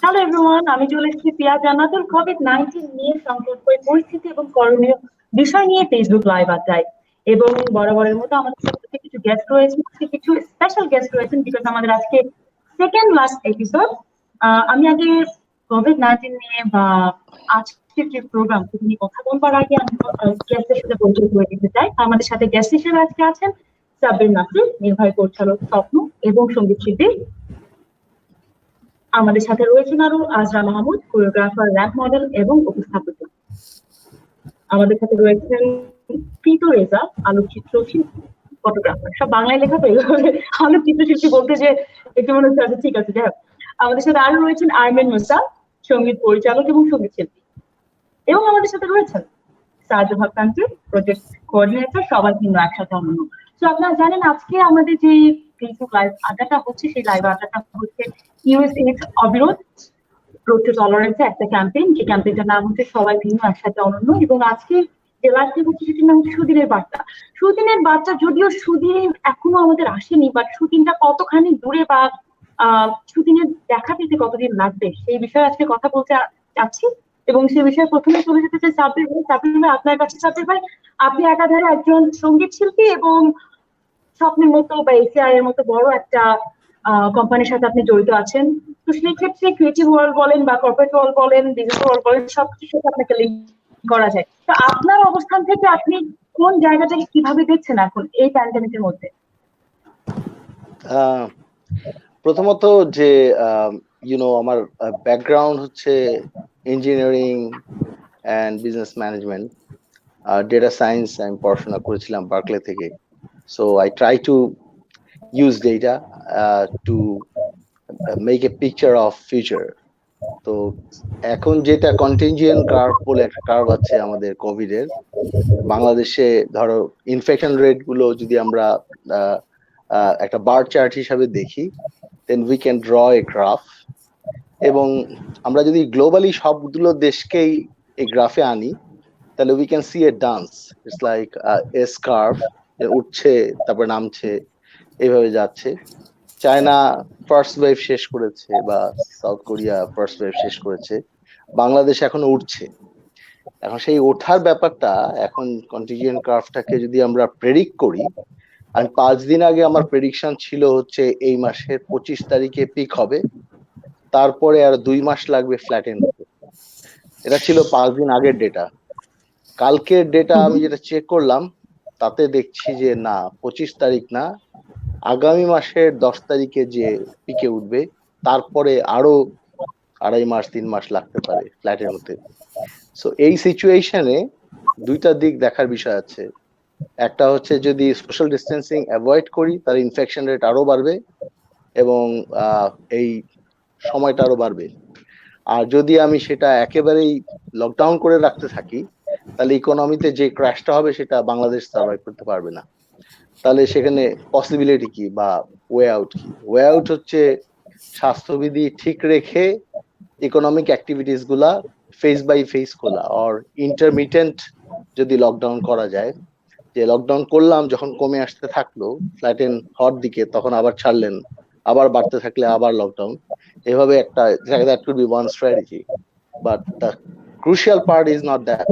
Hello everyone, আমি চলে এসেছি পিয়া জান্নাতুল কোভিড-19 নিয়ে সংকটময় পরিস্থিতি এবং করণীয় বিষয় নিয়ে ফেসবুক লাইভ আড্ডায়। এবং বরাবরের মতো আমাদের সাথে কিছু গেস্ট রয়েছেন, কিছু স্পেশাল গেস্ট রয়েছেন, বিকজ আমাদের আজকে সেকেন্ড লাস্ট এপিসোড। আমি আগে কোভিড-19 নিয়ে বা আজকের যে প্রোগ্রাম সেটা নিয়ে কথা বলবার আগে আমি গেস্টের সাথে পরিচয় করে দিতে চাই। আমাদের সাথে গেস্ট হিসেবে আজকে আছেন সাব্বির নাসির, নির্বাহী পরিচালক স্বপ্ন এবং সঙ্গীত শিল্পী। আমাদের সাথে রয়েছেন আরো আজরা মাহমুদ, কোরিওগ্রাফার, র্যাম্প মডেল এবং উপস্থাপক। আমাদের সাথে রয়েছেন প্রীত রেজা, আলোকচিত্র শিল্পী, ফটোগ্রাফার। সব বাংলায় লেখা তো আলোকচিত্র শিল্পী বলতে যে একটু মনে হচ্ছে আচ্ছা ঠিক আছে, যাই হোক। আমাদের সাথে আরো রয়েছেন আরমেন মুসা, সঙ্গীত পরিচালক এবং সঙ্গীত শিল্পী। এবং আমাদের সাথে রয়েছেন সাহায্য ভাবকান্তি, প্রজেক্ট কোঅর্ডিনেটর, সবার কিন্তু একসাথে অন্য। তো আপনারা জানেন আজকে আমাদের যে ফেসবুক লাইভ আড্ডাটা হচ্ছে, সেই লাইভ আড্ডাটা হচ্ছে ইউএসএইডস অবিরোধ রোড টু টলারেন্স একটা ক্যাম্পেইন, যে ক্যাম্পেইনটার নাম হচ্ছে সবাই ভিন্ন একসাথে অনন্য। এবং আজকে যে লাইভটি হচ্ছে সেটির নাম হচ্ছে সুদিনের বার্তা। সুদিনের বার্তা, যদিও সুদিন এখনো আমাদের আসেনি, বাট সুদিনটা কতখানি দূরে বা সুদিনের দেখা পেতে কতদিন লাগবে সেই বিষয়ে আজকে কথা বলতে চাচ্ছি। এবং সে বিষয়ে প্রথমে চলে যেতে চাই সাব্বির ভাই। সাব্বির ভাই, আপনার কাছে সাব্বির ভাই, আপনি একাধারে একজন সঙ্গীত শিল্পী এবং স্বপ্নের মতো বা এসিআই এর মতো বড় একটা কোম্পানির সাথে আপনি জড়িত আছেন। তো সেই ক্ষেত্রে ক্রিয়েটিভ ওয়ার্ল্ড বলেন বা কর্পোরেট ওয়ার্ল্ড বলেন, বিজনেস ওয়ার্ল্ড বলেন, সবকিছুর সাথে আপনাকে লিঙ্ক করা যায়। তো আপনার অবস্থান থেকে আপনি কোন জায়গাটাকে কিভাবে দেখছেন এখন এই প্যান্ডেমিকের মধ্যে? প্রথমত যে আমার ব্যাকগ্রাউন্ড হচ্ছে engineering and business management, data science আমি পড়াশোনা করেছিলাম বার্কলে থেকে। So I try to use data to make a picture of future. তো এখন যেটা কন্টিনজেন্ট কার্ভ বলে একটা কার্ভ আছে আমাদের কোভিড এর, বাংলাদেশে ধরো ইনফেকশন রেট গুলো যদি আমরা একটা বার চার্ট হিসাবে দেখি, then we can draw a graph. এবং আমরা যদি গ্লোবালি সবগুলো দেশকেই এই গ্রাফে আনি, তাহলে we can see A dance. It's like S curve, উঠছে তারপর নামছে, এইভাবে যাচ্ছে। চায়না ফার্স্ট ওয়েভ শেষ করেছে বা সাউথ কোরিয়া ফার্স্ট ওয়েভ শেষ করেছে, বাংলাদেশ এখনো উঠছে। এখন সেই ওঠার ব্যাপারটা, এখন কন্টিনজেন্ট কার্ভটাকে যদি আমরা প্রেডিক্ট করি, আমি 5 দিন আগে আমার প্রেডিকশন ছিল হচ্ছে এই মাসের 25 তারিখে পিক হবে, তারপরে আর 2 মাস লাগবে ফ্ল্যাটেন হতে। এটা ছিল 5 দিন আগের ডেটা। কালকের ডেটা আমি যেটা চেক করলাম, তাতে দেখছি যে না, 25 তারিখ না, আগামী মাসের 10 তারিখে যে পিকে উঠবে, তারপরে আরো 2.5 মাস 3 মাস লাগতে পারে ফ্ল্যাটেন হতে। সো এই সিচুয়েশনে দুইটা দিক দেখার বিষয় আছে। একটা হচ্ছে যদি সোশ্যাল ডিস্টেন্সিং অ্যাভয়েড করি, তার ইনফেকশন রেট আরো বাড়বে এবং এই সময়টা আরো বাড়বে। আর যদি আমি সেটা একেবারেই লকডাউন করে রাখতে থাকি, তাহলে ইকোনমিতে যে ক্র্যাশটা হবে সেটা বাংলাদেশ সার্ভাইভ করতে পারবে না। তাহলে সেখানে পসিবিলিটি কি বা ওয়ে আউট কি? ওয়ে আউট হচ্ছে স্বাস্থ্যবিধি ঠিক রেখে ইকোনমিক অ্যাক্টিভিটিস গুলা ফেস বাই ফেস খোলা, অর ইন্টারমিটেন্ট যদি লকডাউন করা যায়, যে লকডাউন করলাম, যখন কমে আসতে থাকলো ফ্ল্যাটেন হওয়ার দিকে, তখন আবার ছাড়লেন, আবার বাড়তে থাকলে আবার লকডাউন, এভাবে একটা, that could be one strategy. But the crucial part is not that.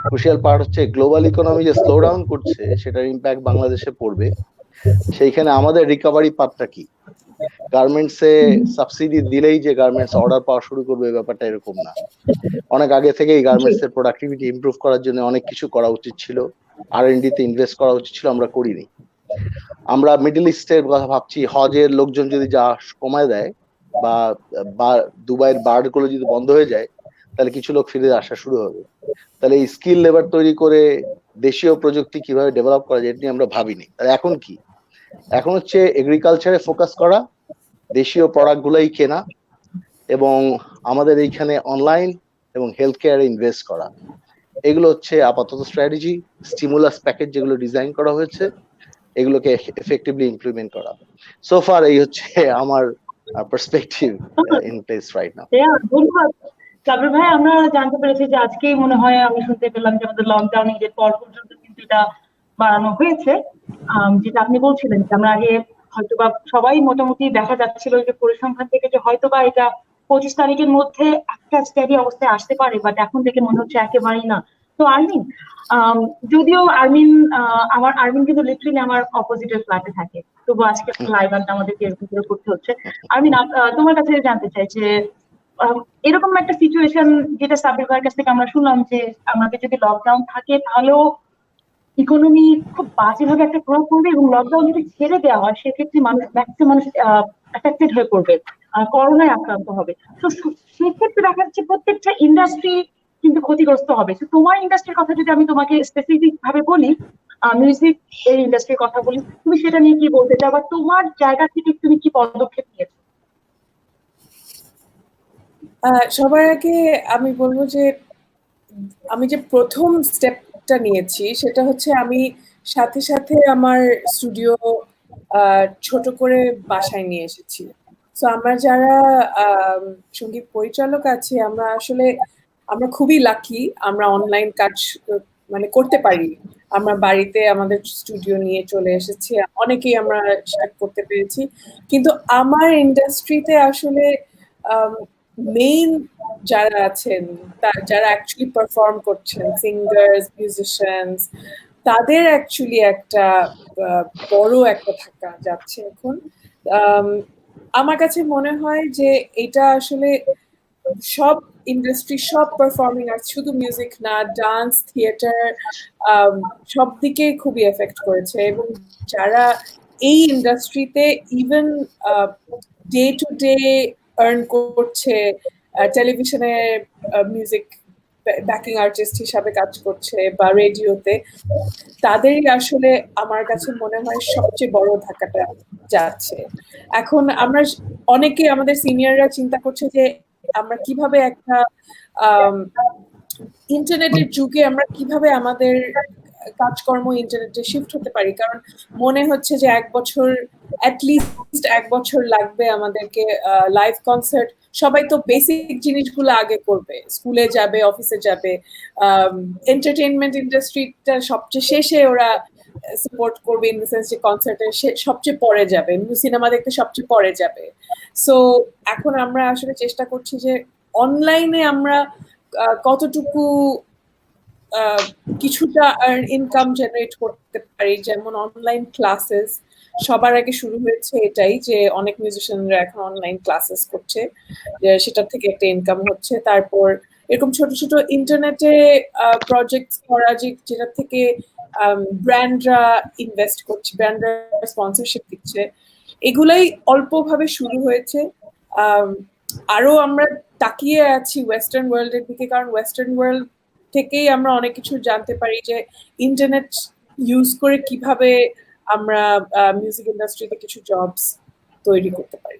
Crucial part হচ্ছে গ্লোবাল ইকোনমি যে স্লো ডাউন করছে, সেটার ইম্প্যাক্ট বাংলাদেশে পড়বে। সেইখানে আমাদের রিকভারি পাথটা কি? গার্মেন্টসে সাবসিডি দিলেই যে গার্মেন্টস অর্ডার পাওয়া শুরু করবে, ব্যাপারটা এরকম না। অনেক আগে থেকেই গার্মেন্টস এর প্রোডাক্টিভিটি ইমপ্রুভ করার জন্য অনেক কিছু করা উচিত ছিল, R&D তে ইনভেস্ট করা উচিত ছিল, আমরা করিনি। আমরা মিডল ইস্টের কথা ভাবছি, হজের লোকজন যদি যা কমায় দেয় বা দুবাইয়ের বার্ড গুলো যদি বন্ধ হয়ে যায়, তাহলে কিছু লোক ফিরে আসা শুরু হবে। তাহলে এই স্কিল লেবার তৈরি করে দেশীয় প্রযুক্তি কিভাবে ডেভেলপ করা যায়, এটা নিয়ে আমরা ভাবিনি। তাহলে এখন কি? এখন হচ্ছে এগ্রিকালচারে ফোকাস করা, দেশীয় প্রোডাক্ট গুলাই কেনা, এবং আমাদের এইখানে অনলাইন এবং হেলথ কেয়ারে ইনভেস্ট করা। এগুলো হচ্ছে আপাতত স্ট্র্যাটেজি। স্টিমুলাস প্যাকেজ যেগুলো ডিজাইন করা হয়েছে, এগুলোকে এফেক্টিভলি ইমপ্লিমেন্ট করা। সো ফার এই হচ্ছে আমার perspective in place right now. ধন্যবাদ সাবির ভাই। আমরা জানতে পেরেছি যে আজকেই মনে হয় আমি শুনতে পেলাম যে আমাদের লকডাউন ঈদের পর পর্যন্ত কিন্তু এটা বাড়ানো হয়েছে। যেটা আপনি বলছিলেন যে আমরা আগে হয়তোবা সবাই মোটামুটি দেখা যাচ্ছিল যে পরিসংখ্যান থেকে যে হয়তোবা এটা 25 তারিখের মধ্যে একটা স্টেডি অবস্থায় আসতে পারে, বাট এখন থেকে মনে হচ্ছে একেবারেই না। তো আর্মিন, আম, যদিও আর্মিন আমার আর্মিন কিন্তু লিটারালি আমার অপোজিটের ফ্ল্যাটে থাকে, তবু আজকে লাইভ আড্ডা আমাদেরকে এরকম করে করতে হচ্ছে। আর্মিন, তোমার কাছে জানতে চাই যে এরকম একটা সিচুয়েশন যেটা সাব্বির ভাইয়ের কাছ থেকে আমরা শুনলাম যে আমাদের যদি লকডাউন থাকে তাহলেও ইকোনমি খুব বাজেভাবে একটা প্রভাব পড়বে, এবং লকডাউন যদি ছেড়ে দেওয়া হয় সেক্ষেত্রে ম্যাক্সিমাম মানুষ এফেক্টেড হয়ে পড়বে, করোনায় আক্রান্ত হবে। তো সেক্ষেত্রে দেখা যাচ্ছে প্রত্যেকটা ইন্ডাস্ট্রি কিন্তু ক্ষতিগ্রস্ত হবে। তো তোমার ইন্ডাস্ট্রির কথা যদি আমি তোমাকে স্পেসিফিক ভাবে বলি, মিউজিক এর ইন্ডাস্ট্রির কথা বলি, তুমি সেটা নিয়ে কি বলতে চাও, বা তোমার জায়গা থেকে তুমি কি পদক্ষেপ নিয়েছো? সবার আগে আমি বলবো যে আমি যে প্রথম স্টেপটা নিয়েছি সেটা হচ্ছে আমি সাথে সাথে আমার স্টুডিও ছোট করে বাসায় নিয়ে এসেছি। তো আমরা যারা সঙ্গীত পরিচালক আছি আমরা খুবই লাকি, আমরা অনলাইন কাজ মানে করতে পারি। আমরা বাড়িতে আমাদের স্টুডিও নিয়ে চলে এসেছি, অনেকেই আমরা স্টার্ট করতে পেরেছি। কিন্তু আমার ইন্ডাস্ট্রিতে আসলে মেইন যারা আছেন, যারা অ্যাকচুয়ালি পারফর্ম করছেন, সিঙ্গার্স, মিউজিশিয়ানস, তাদের অ্যাকচুয়ালি একটা বড় একটা ধাক্কা যাচ্ছে এখন। আমার কাছে মনে হয় যে এটা আসলে সব ইন্ডাস্ট্রি, সব পারফর্মিং আর্টস, শুধু মিউজিক না, ডান্স, থিয়েটার, সব দিকে খুবই এফেক্ট করেছে। এবং যারা এই ইন্ডাস্ট্রিতে even day to day earn করছে, টেলিভিশনে মিউজিক ব্যাকিং আর্টিস্ট হিসাবে কাজ করছে বা রেডিওতে, তাদেরই আসলে আমার কাছে মনে হয় সবচেয়ে বড় ধাক্কাটা যাচ্ছে। এখন আমরা অনেকে, আমাদের সিনিয়ররা চিন্তা করছে যে আমরা কিভাবে একটা ইন্টারনেটের যুগে আমরা কিভাবে আমাদের কাজকর্ম ইন্টারনেটে শিফট হতে পারি। কারণ মনে হচ্ছে যে অ্যাটলিস্ট 1 বছর লাগবে আমাদেরকে লাইভ কনসার্ট। সবাই তো বেসিক জিনিসগুলো আগে করবে, স্কুলে যাবে, অফিসে যাবে। এন্টারটেইনমেন্ট ইন্ডাস্ট্রিটা সবচেয়ে শেষে ওরা সাপোর্ট করবে, ইন দ্য সেন্স যে কনসার্টের সবচেয়ে পরে যাবে, সিনেমা দেখতে সবচেয়ে পরে যাবে। সো এখন আমরা আসলে চেষ্টা করছি যে অনলাইনে আমরা কতটুকু কিছুটা ইনকাম জেনারেট করতে পারি। যেমন অনলাইন ক্লাসেস সবার আগে শুরু হয়েছে, এটাই যে অনেক মিউজিশিয়ানরা এখন অনলাইন ক্লাসেস করছে, সেটার থেকে একটা ইনকাম হচ্ছে। তারপর এরকম ছোট ছোট ইন্টারনেটে প্রজেক্ট করা, যেটা থেকে ব্র্যান্ডরা ইনভেস্ট করছে, ব্র্যান্ডরা স্পন্সরশিপ দিচ্ছে। এগুলাই অল্পভাবে শুরু হয়েছে। আরো আমরা তাকিয়ে আছি ওয়েস্টার্ন ওয়ার্ল্ডের দিকে, কারণ ওয়েস্টার্ন ওয়ার্ল্ড থেকেই আমরা অনেক কিছু জানতে পারি যে ইন্টারনেট ইউজ করে কিভাবে আমরা মিউজিক ইন্ডাস্ট্রিতে কিছু জবস তৈরি করতে পারি।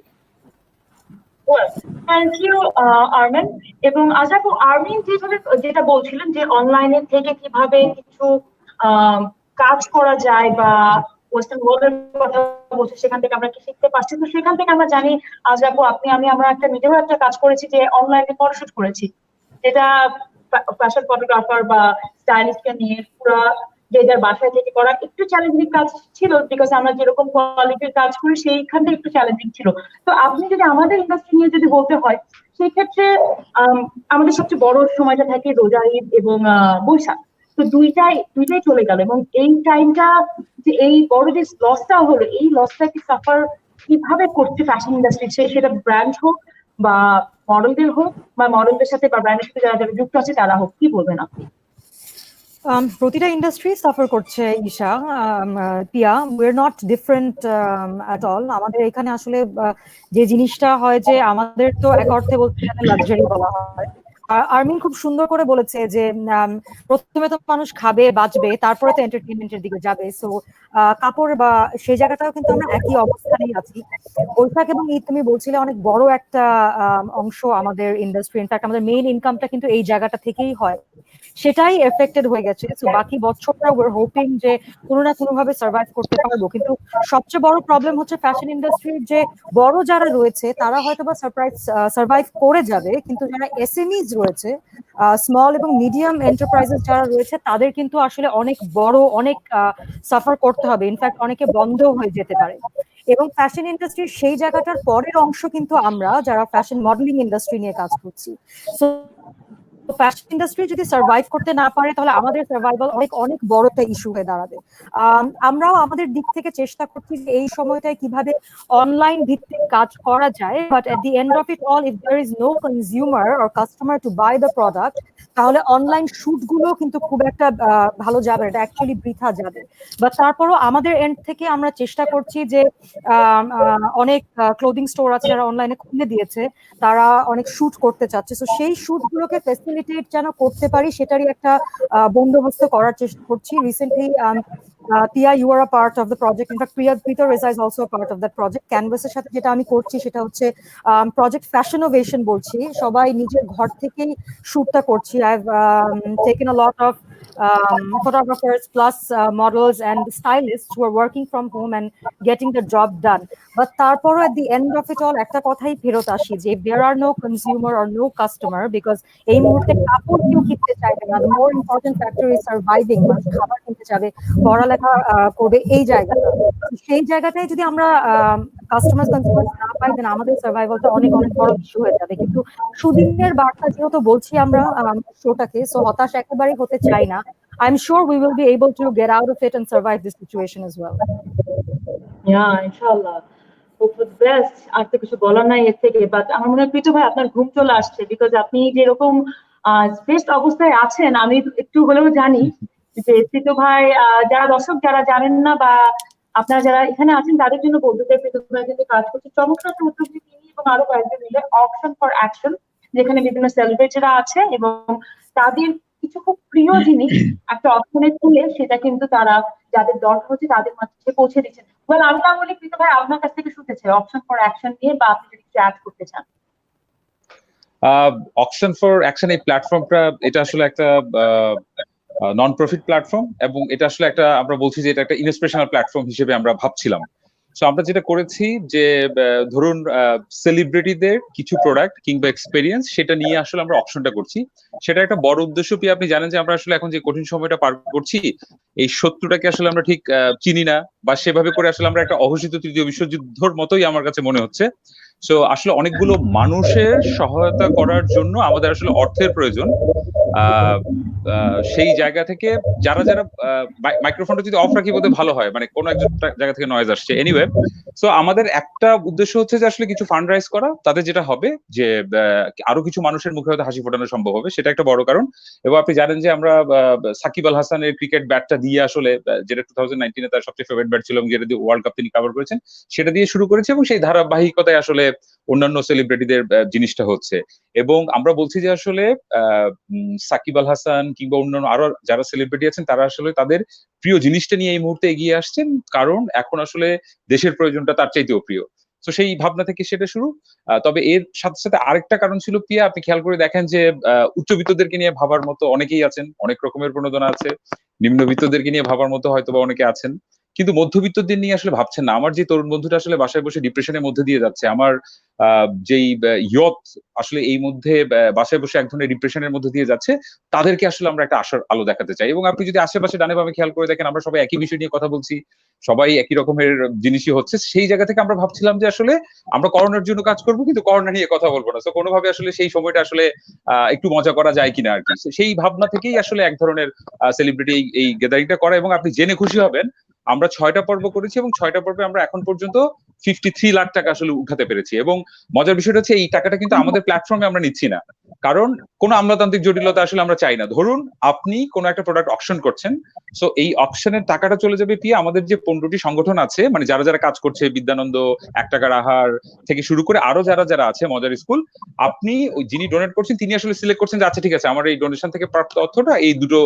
Thank you Arman. এবং আশাকু, আর্মিন যেটা বলছিলেন যে অনলাইনে থেকে কিভাবে কিছু কাজ করা যায় বা ওয়েস্টার্ন ওয়ার্ল্ডের কথা বলছি, সেখান থেকে আমরা কি শিখতে পারছি। তো সেখান থেকে আমরা জানি আশাকু, আমরা নিজেরও একটা কাজ করেছি যে অনলাইনে ফটোশুট করেছি, যেটা ফ্যাশন ফটোগ্রাফার বা স্টাইলিস্টকে নিয়ে পুরো যে যার বাসায় থেকে করা একটু চ্যালেঞ্জিং কাজ ছিল, বিকজ আমরা যেরকম কোয়ালিটির কাজ করি সেইখান থেকে একটু চ্যালেঞ্জিং ছিল। তো আপনি যদি আমাদের ইন্ডাস্ট্রি নিয়ে যদি বলতে হয়, সেই ক্ষেত্রে আমাদের সবচেয়ে বড় সময়টা থাকে রোজা ঈদ এবং বৈশাখ। তো দুইটাই চলে গেল, এবং এই টাইমটা যে এই বড় যে লসটা হলো, এই লসটাকে সাফার কিভাবে করছে ফ্যাশন ইন্ডাস্ট্রি, সেটা ব্র্যান্ড হোক বা মডেলদের হোক, বা মডেলদের সাথে বা ব্র্যান্ডের সাথে যারা যারা যুক্ত আছে তারা হোক, কি বলবেন আপনি? প্রতিটা ইন্ডাস্ট্রি সাফার করছে Isha, Piya, we're not different at all. আমাদের এখানে আসলে যে জিনিসটা হয় যে আমাদের তো এক অর্থে বলতে গেলে লাক্সারি বলা হয়। আর্মিন খুব সুন্দর করে বলেছে যে প্রথমে তো মানুষ খাবে বাঁচবে, তারপরে তো এন্টারটেনমেন্টের দিকে যাবে। সো কাপড় বা সেই জায়গাটাও কিন্তু আমরা একই অবস্থানেই আছি। বৈশাখ এবং ঈদ তুমি বলছিলে অনেক বড় একটা অংশ আমাদের ইন্ডাস্ট্রি, ইনফ্যাক্ট আমাদের মেইন ইনকামটা কিন্তু এই জায়গাটা থেকেই হয়, সেটাই এফেক্টেড হয়ে গেছে। সো বাকি বছরটা ওয়ার হোপিং যে কোনো না কোনো ভাবে সার্ভাইভ করতে পারবো। কিন্তু সবচেয়ে বড় প্রবলেম হচ্ছে ফ্যাশন ইন্ডাস্ট্রির যে বড় যারা রয়েছে তারা হয়তো বা সার্ভাইভ করে যাবে, কিন্তু যারা এসএমইজ রয়েছে, স্মল এবং মিডিয়াম এন্টারপ্রাইজেস যারা রয়েছে, তাদের কিন্তু আসলে অনেক সাফার করতে হবে। ইনফ্যাক্ট অনেকে বন্ধ হয়ে যেতে পারে। এবং ফ্যাশন ইন্ডাস্ট্রির সেই জায়গাটার পরের অংশ কিন্তু আমরা যারা ফ্যাশন মডেলিং ইন্ডাস্ট্রি নিয়ে কাজ করছি। সো ফ্যাশন ইন্ডাস্ট্রি যদি সার্ভাইভ করতে না পারে তাহলে আমাদের সার্ভাইভাল অনেক অনেক বড় একটা ইস্যু হয়ে দাঁড়াবে। আমরাও আমাদের দিক থেকে চেষ্টা করছি যে এই সময়টায় কিভাবে অনলাইন ভিত্তিক কাজ করা যায়, but at the end of it all if there is no consumer or customer to buy the product, তাহলে অনলাইন শুট গুলো কিন্তু খুব একটা ভালো যাবে, এটা অ্যাকচুয়ালি বৃথা যাবে। বাট তারপরও আমাদের এন্ড থেকে আমরা চেষ্টা করছি যে অনেক ক্লোদিং স্টোর আছে যারা অনলাইনে খুলে দিয়েছে, তারা অনেক শুট করতে চাচ্ছে, তো সেই শুট গুলোকে ফেসিলিটেট যেন করতে পারি সেটারই একটা বন্দোবস্ত করার চেষ্টা করছি। Recently Tia, you are a part of the project. In fact, Peter Reza is also a part of that project. Canvas এর সাথে যেটা আমি করছি সেটা হচ্ছে প্রজেক্ট ফ্যাশনোভেশন বলছি, সবাই নিজের ঘর থেকেই শুটটা করছি। I've taken a lot of photographers plus models and stylists who are working from home and getting the job done. But তারপরও at the end of it all একটা কথাই ফেরত আসি যে if there are no consumer or no customer, because এই মুহূর্তে কাপড় কেউ কিনতে চাইবে না, the more important factor is surviving, মানুষ খাবার কিনতে যাবে, পড়ালেখা করবে, এই জায়গাটা, সেই জায়গাটাই যদি আমরা কাস্টমার কনজিউমার না পাই দেন আমাদের সার্ভাইভালটা অনেক অনেক বড় ইস্যু হয়ে যাবে। কিন্তু সুদিনের বার্তা যেহেতু বলছি আমরা শোটাকে, সো হতাশ একেবারেই হতে চাই না। I'm sure we will be able to get out of it and survive this situation as well. Yeah, inshallah. Hope for the best. আর তো কিছু বলার নাই এর থেকে, বাট আমার মনে হয় পিটু ভাই আপনার ঘুম চলে আসছে, বিকজ আপনি যেরকম স্ট্রেসড অবস্থায় আছেন আমি একটু হলেও জানি যে পিটু ভাই, যারা দর্শক যারা জানেন না বা আপনারা যারা এখানে আছেন তাদের জন্য বলতে চাই, পিটু ভাই কিন্তু কাজ করছে চমৎকার একটা উদ্যোগ তিনি এবং আরো কয়েকজন মিলে অকশন ফর অ্যাকশন, যেখানে বিভিন্ন সেলিব্রিটিরা আছে এবং তাদের কিছু খুব প্রিয় জিনিস একটা অপশনে তুলে সেটা কিন্তু তারা যাদের দরকার হচ্ছে তাদের মাঝে পৌঁছে দিচ্ছেন। বল আমি না বলি কিন্তু ভাই আপনার কাছ থেকে শুনতে চাই অপশন ফর অ্যাকশন নিয়ে, বা আপনি যদি কিছু অ্যাড করতে চান। অকশন ফর অ্যাকশন এই প্ল্যাটফর্মটা, এটা আসলে একটা নন প্রফিট প্ল্যাটফর্ম এবং এটা আসলে একটা, আমরা বলছি যে এটা একটা ইনস্পিরেশনাল প্ল্যাটফর্ম হিসেবে আমরা ভাবছিলাম। সো আমরা যেটা করেছি যে ধরুন সেলিব্রিটিদের কিছু প্রোডাক্ট কিংবা এক্সপেরিয়েন্স সেটা নিয়ে আসলে আমরা অপশনটা করছি। সেটা একটা বড় উদ্দেশ্য কি আপনি জানেন যে আমরা আসলে এখন যে কঠিন সময়টা পার করছি, এই শত্রুটাকে আসলে আমরা ঠিক চিনি না, বা সেভাবে করে আসলে আমরা একটা অঘোষিত তৃতীয় বিশ্বযুদ্ধের মতোই আমার কাছে মনে হচ্ছে। সো আসলে অনেকগুলো মানুষের সহায়তা করার জন্য আমাদের আসলে অর্থের প্রয়োজন। সেই জায়গা থেকে যারা যারা মাইক্রোফোনটা যদি অফ রাখি বলতে ভালো হয়, মানে কোনো একটা জায়গা থেকে নয়েজ আসছে। এনিওয়ে, সো আমাদের একটা উদ্দেশ্য হচ্ছে যে আসলে কিছু ফান্ড রাইজ করা, তাদের যেটা হবে যে আরো কিছু মানুষের মুখে হয়তো হাসি ফোটানো সম্ভব হবে, সেটা একটা বড় কারণ। এবং আপনি জানেন যে আমরা সাকিব আল হাসানের ক্রিকেট ব্যাটটা দিয়ে আসলে, যেটা 2019-এ তার সবচেয়ে ফেভারিট ব্যাট ছিল এবং যেটা দিয়ে ওয়ার্ল্ড কাপ তিনি কভার করেছেন, সেটা দিয়ে শুরু করেছে এবং সেই ধারাবাহিকতায় আসলে অন্যান্য সেলিব্রিটিদের জিনিসটা হচ্ছে। এবং আমরা বলছি যে আসলে সাকিব আল হাসান কিংবা অন্যান্য আরো যারা সেলিব্রিটি আছেন তারা আসলে তাদের প্রিয় জিনিসটা নিয়ে এই মুহূর্তে এগিয়ে আসছেন, কারণ এখন আসলে দেশের প্রয়োজনটা তার চাইতেও প্রিয়। তো সেই ভাবনা থেকে সেটা শুরু। তবে এর সাথে সাথে আরেকটা কারণ ছিল পিয়া, আপনি খেয়াল করে দেখেন যে উচ্চবিত্তদেরকে নিয়ে ভাবার মতো অনেকেই আছেন, অনেক রকমের প্রণোদনা আছে। নিম্নবিত্তদেরকে নিয়ে ভাবার মতো হয়তো বা অনেকে আছেন, কিন্তু মধ্যবিত্তদের নিয়ে আসলে ভাবছেন না। আমার যে তরুণ বন্ধুটা আসলে বাসায় বসে ডিপ্রেশনের মধ্যে দিয়ে যাচ্ছে, আমার যেই ইয়ত আসলে এই মধ্যে বাসায় বসে এক ধরনের ডিপ্রেশনের মধ্যে দিয়ে যাচ্ছে, তাদেরকে আসলে আমরা একটা আশার আলো দেখাতে চাই। এবং আপনি যদি আশেপাশে ডানে বামে খেয়াল করে দেখেন, আমরা সবাই একই বিষয় নিয়ে কথা বলছি, সবাই একই রকমের জিনিসই হচ্ছে। সেই জায়গা থেকে আমরা ভাবছিলাম যে আসলে আমরা করোনার জন্য কাজ করবো, কিন্তু করোনা নিয়ে কথা বলবো না। তো কোনোভাবে আসলে সেই সময়টা আসলে একটু মজা করা যায় কিনা আর কি, সেই ভাবনা থেকেই আসলে এক ধরনের সেলিব্রিটি এই গ্যাদারিংটা করা। এবং আপনি জেনে খুশি হবেন, আমরা 6টা পর্ব করেছি এবং 6টা পর্বে আমরা এখন পর্যন্ত 53 লাখ টাকা আসলে উঠাতে পেরেছি। এবং মজার বিষয়টা হচ্ছে এই টাকাটা কিন্তু আমাদের প্ল্যাটফর্মে আমরা নিচ্ছি না, কারণ কোনো আমলাতান্ত্রিক জটিলতা আসলে আমরা চাই না। ধরুন আপনি কোনো একটা প্রোডাক্ট অকশন করছেন, সো এই অকশনের টাকাটা চলে যাবে পিয়া আমাদের যে 15টি সংগঠন আছে, মানে যারা যারা কাজ করছে, বিদ্যানন্দ, 1 টাকার আহার থেকে শুরু করে আরো যারা যারা আছে, মজার স্কুল, আপনি ওই যিনি ডোনেট করছেন তিনি আসলে সিলেক্ট করছেন যে আচ্ছা ঠিক আছে আমার এই ডোনেশন থেকে প্রাপ্ত অর্থটা এই দুটো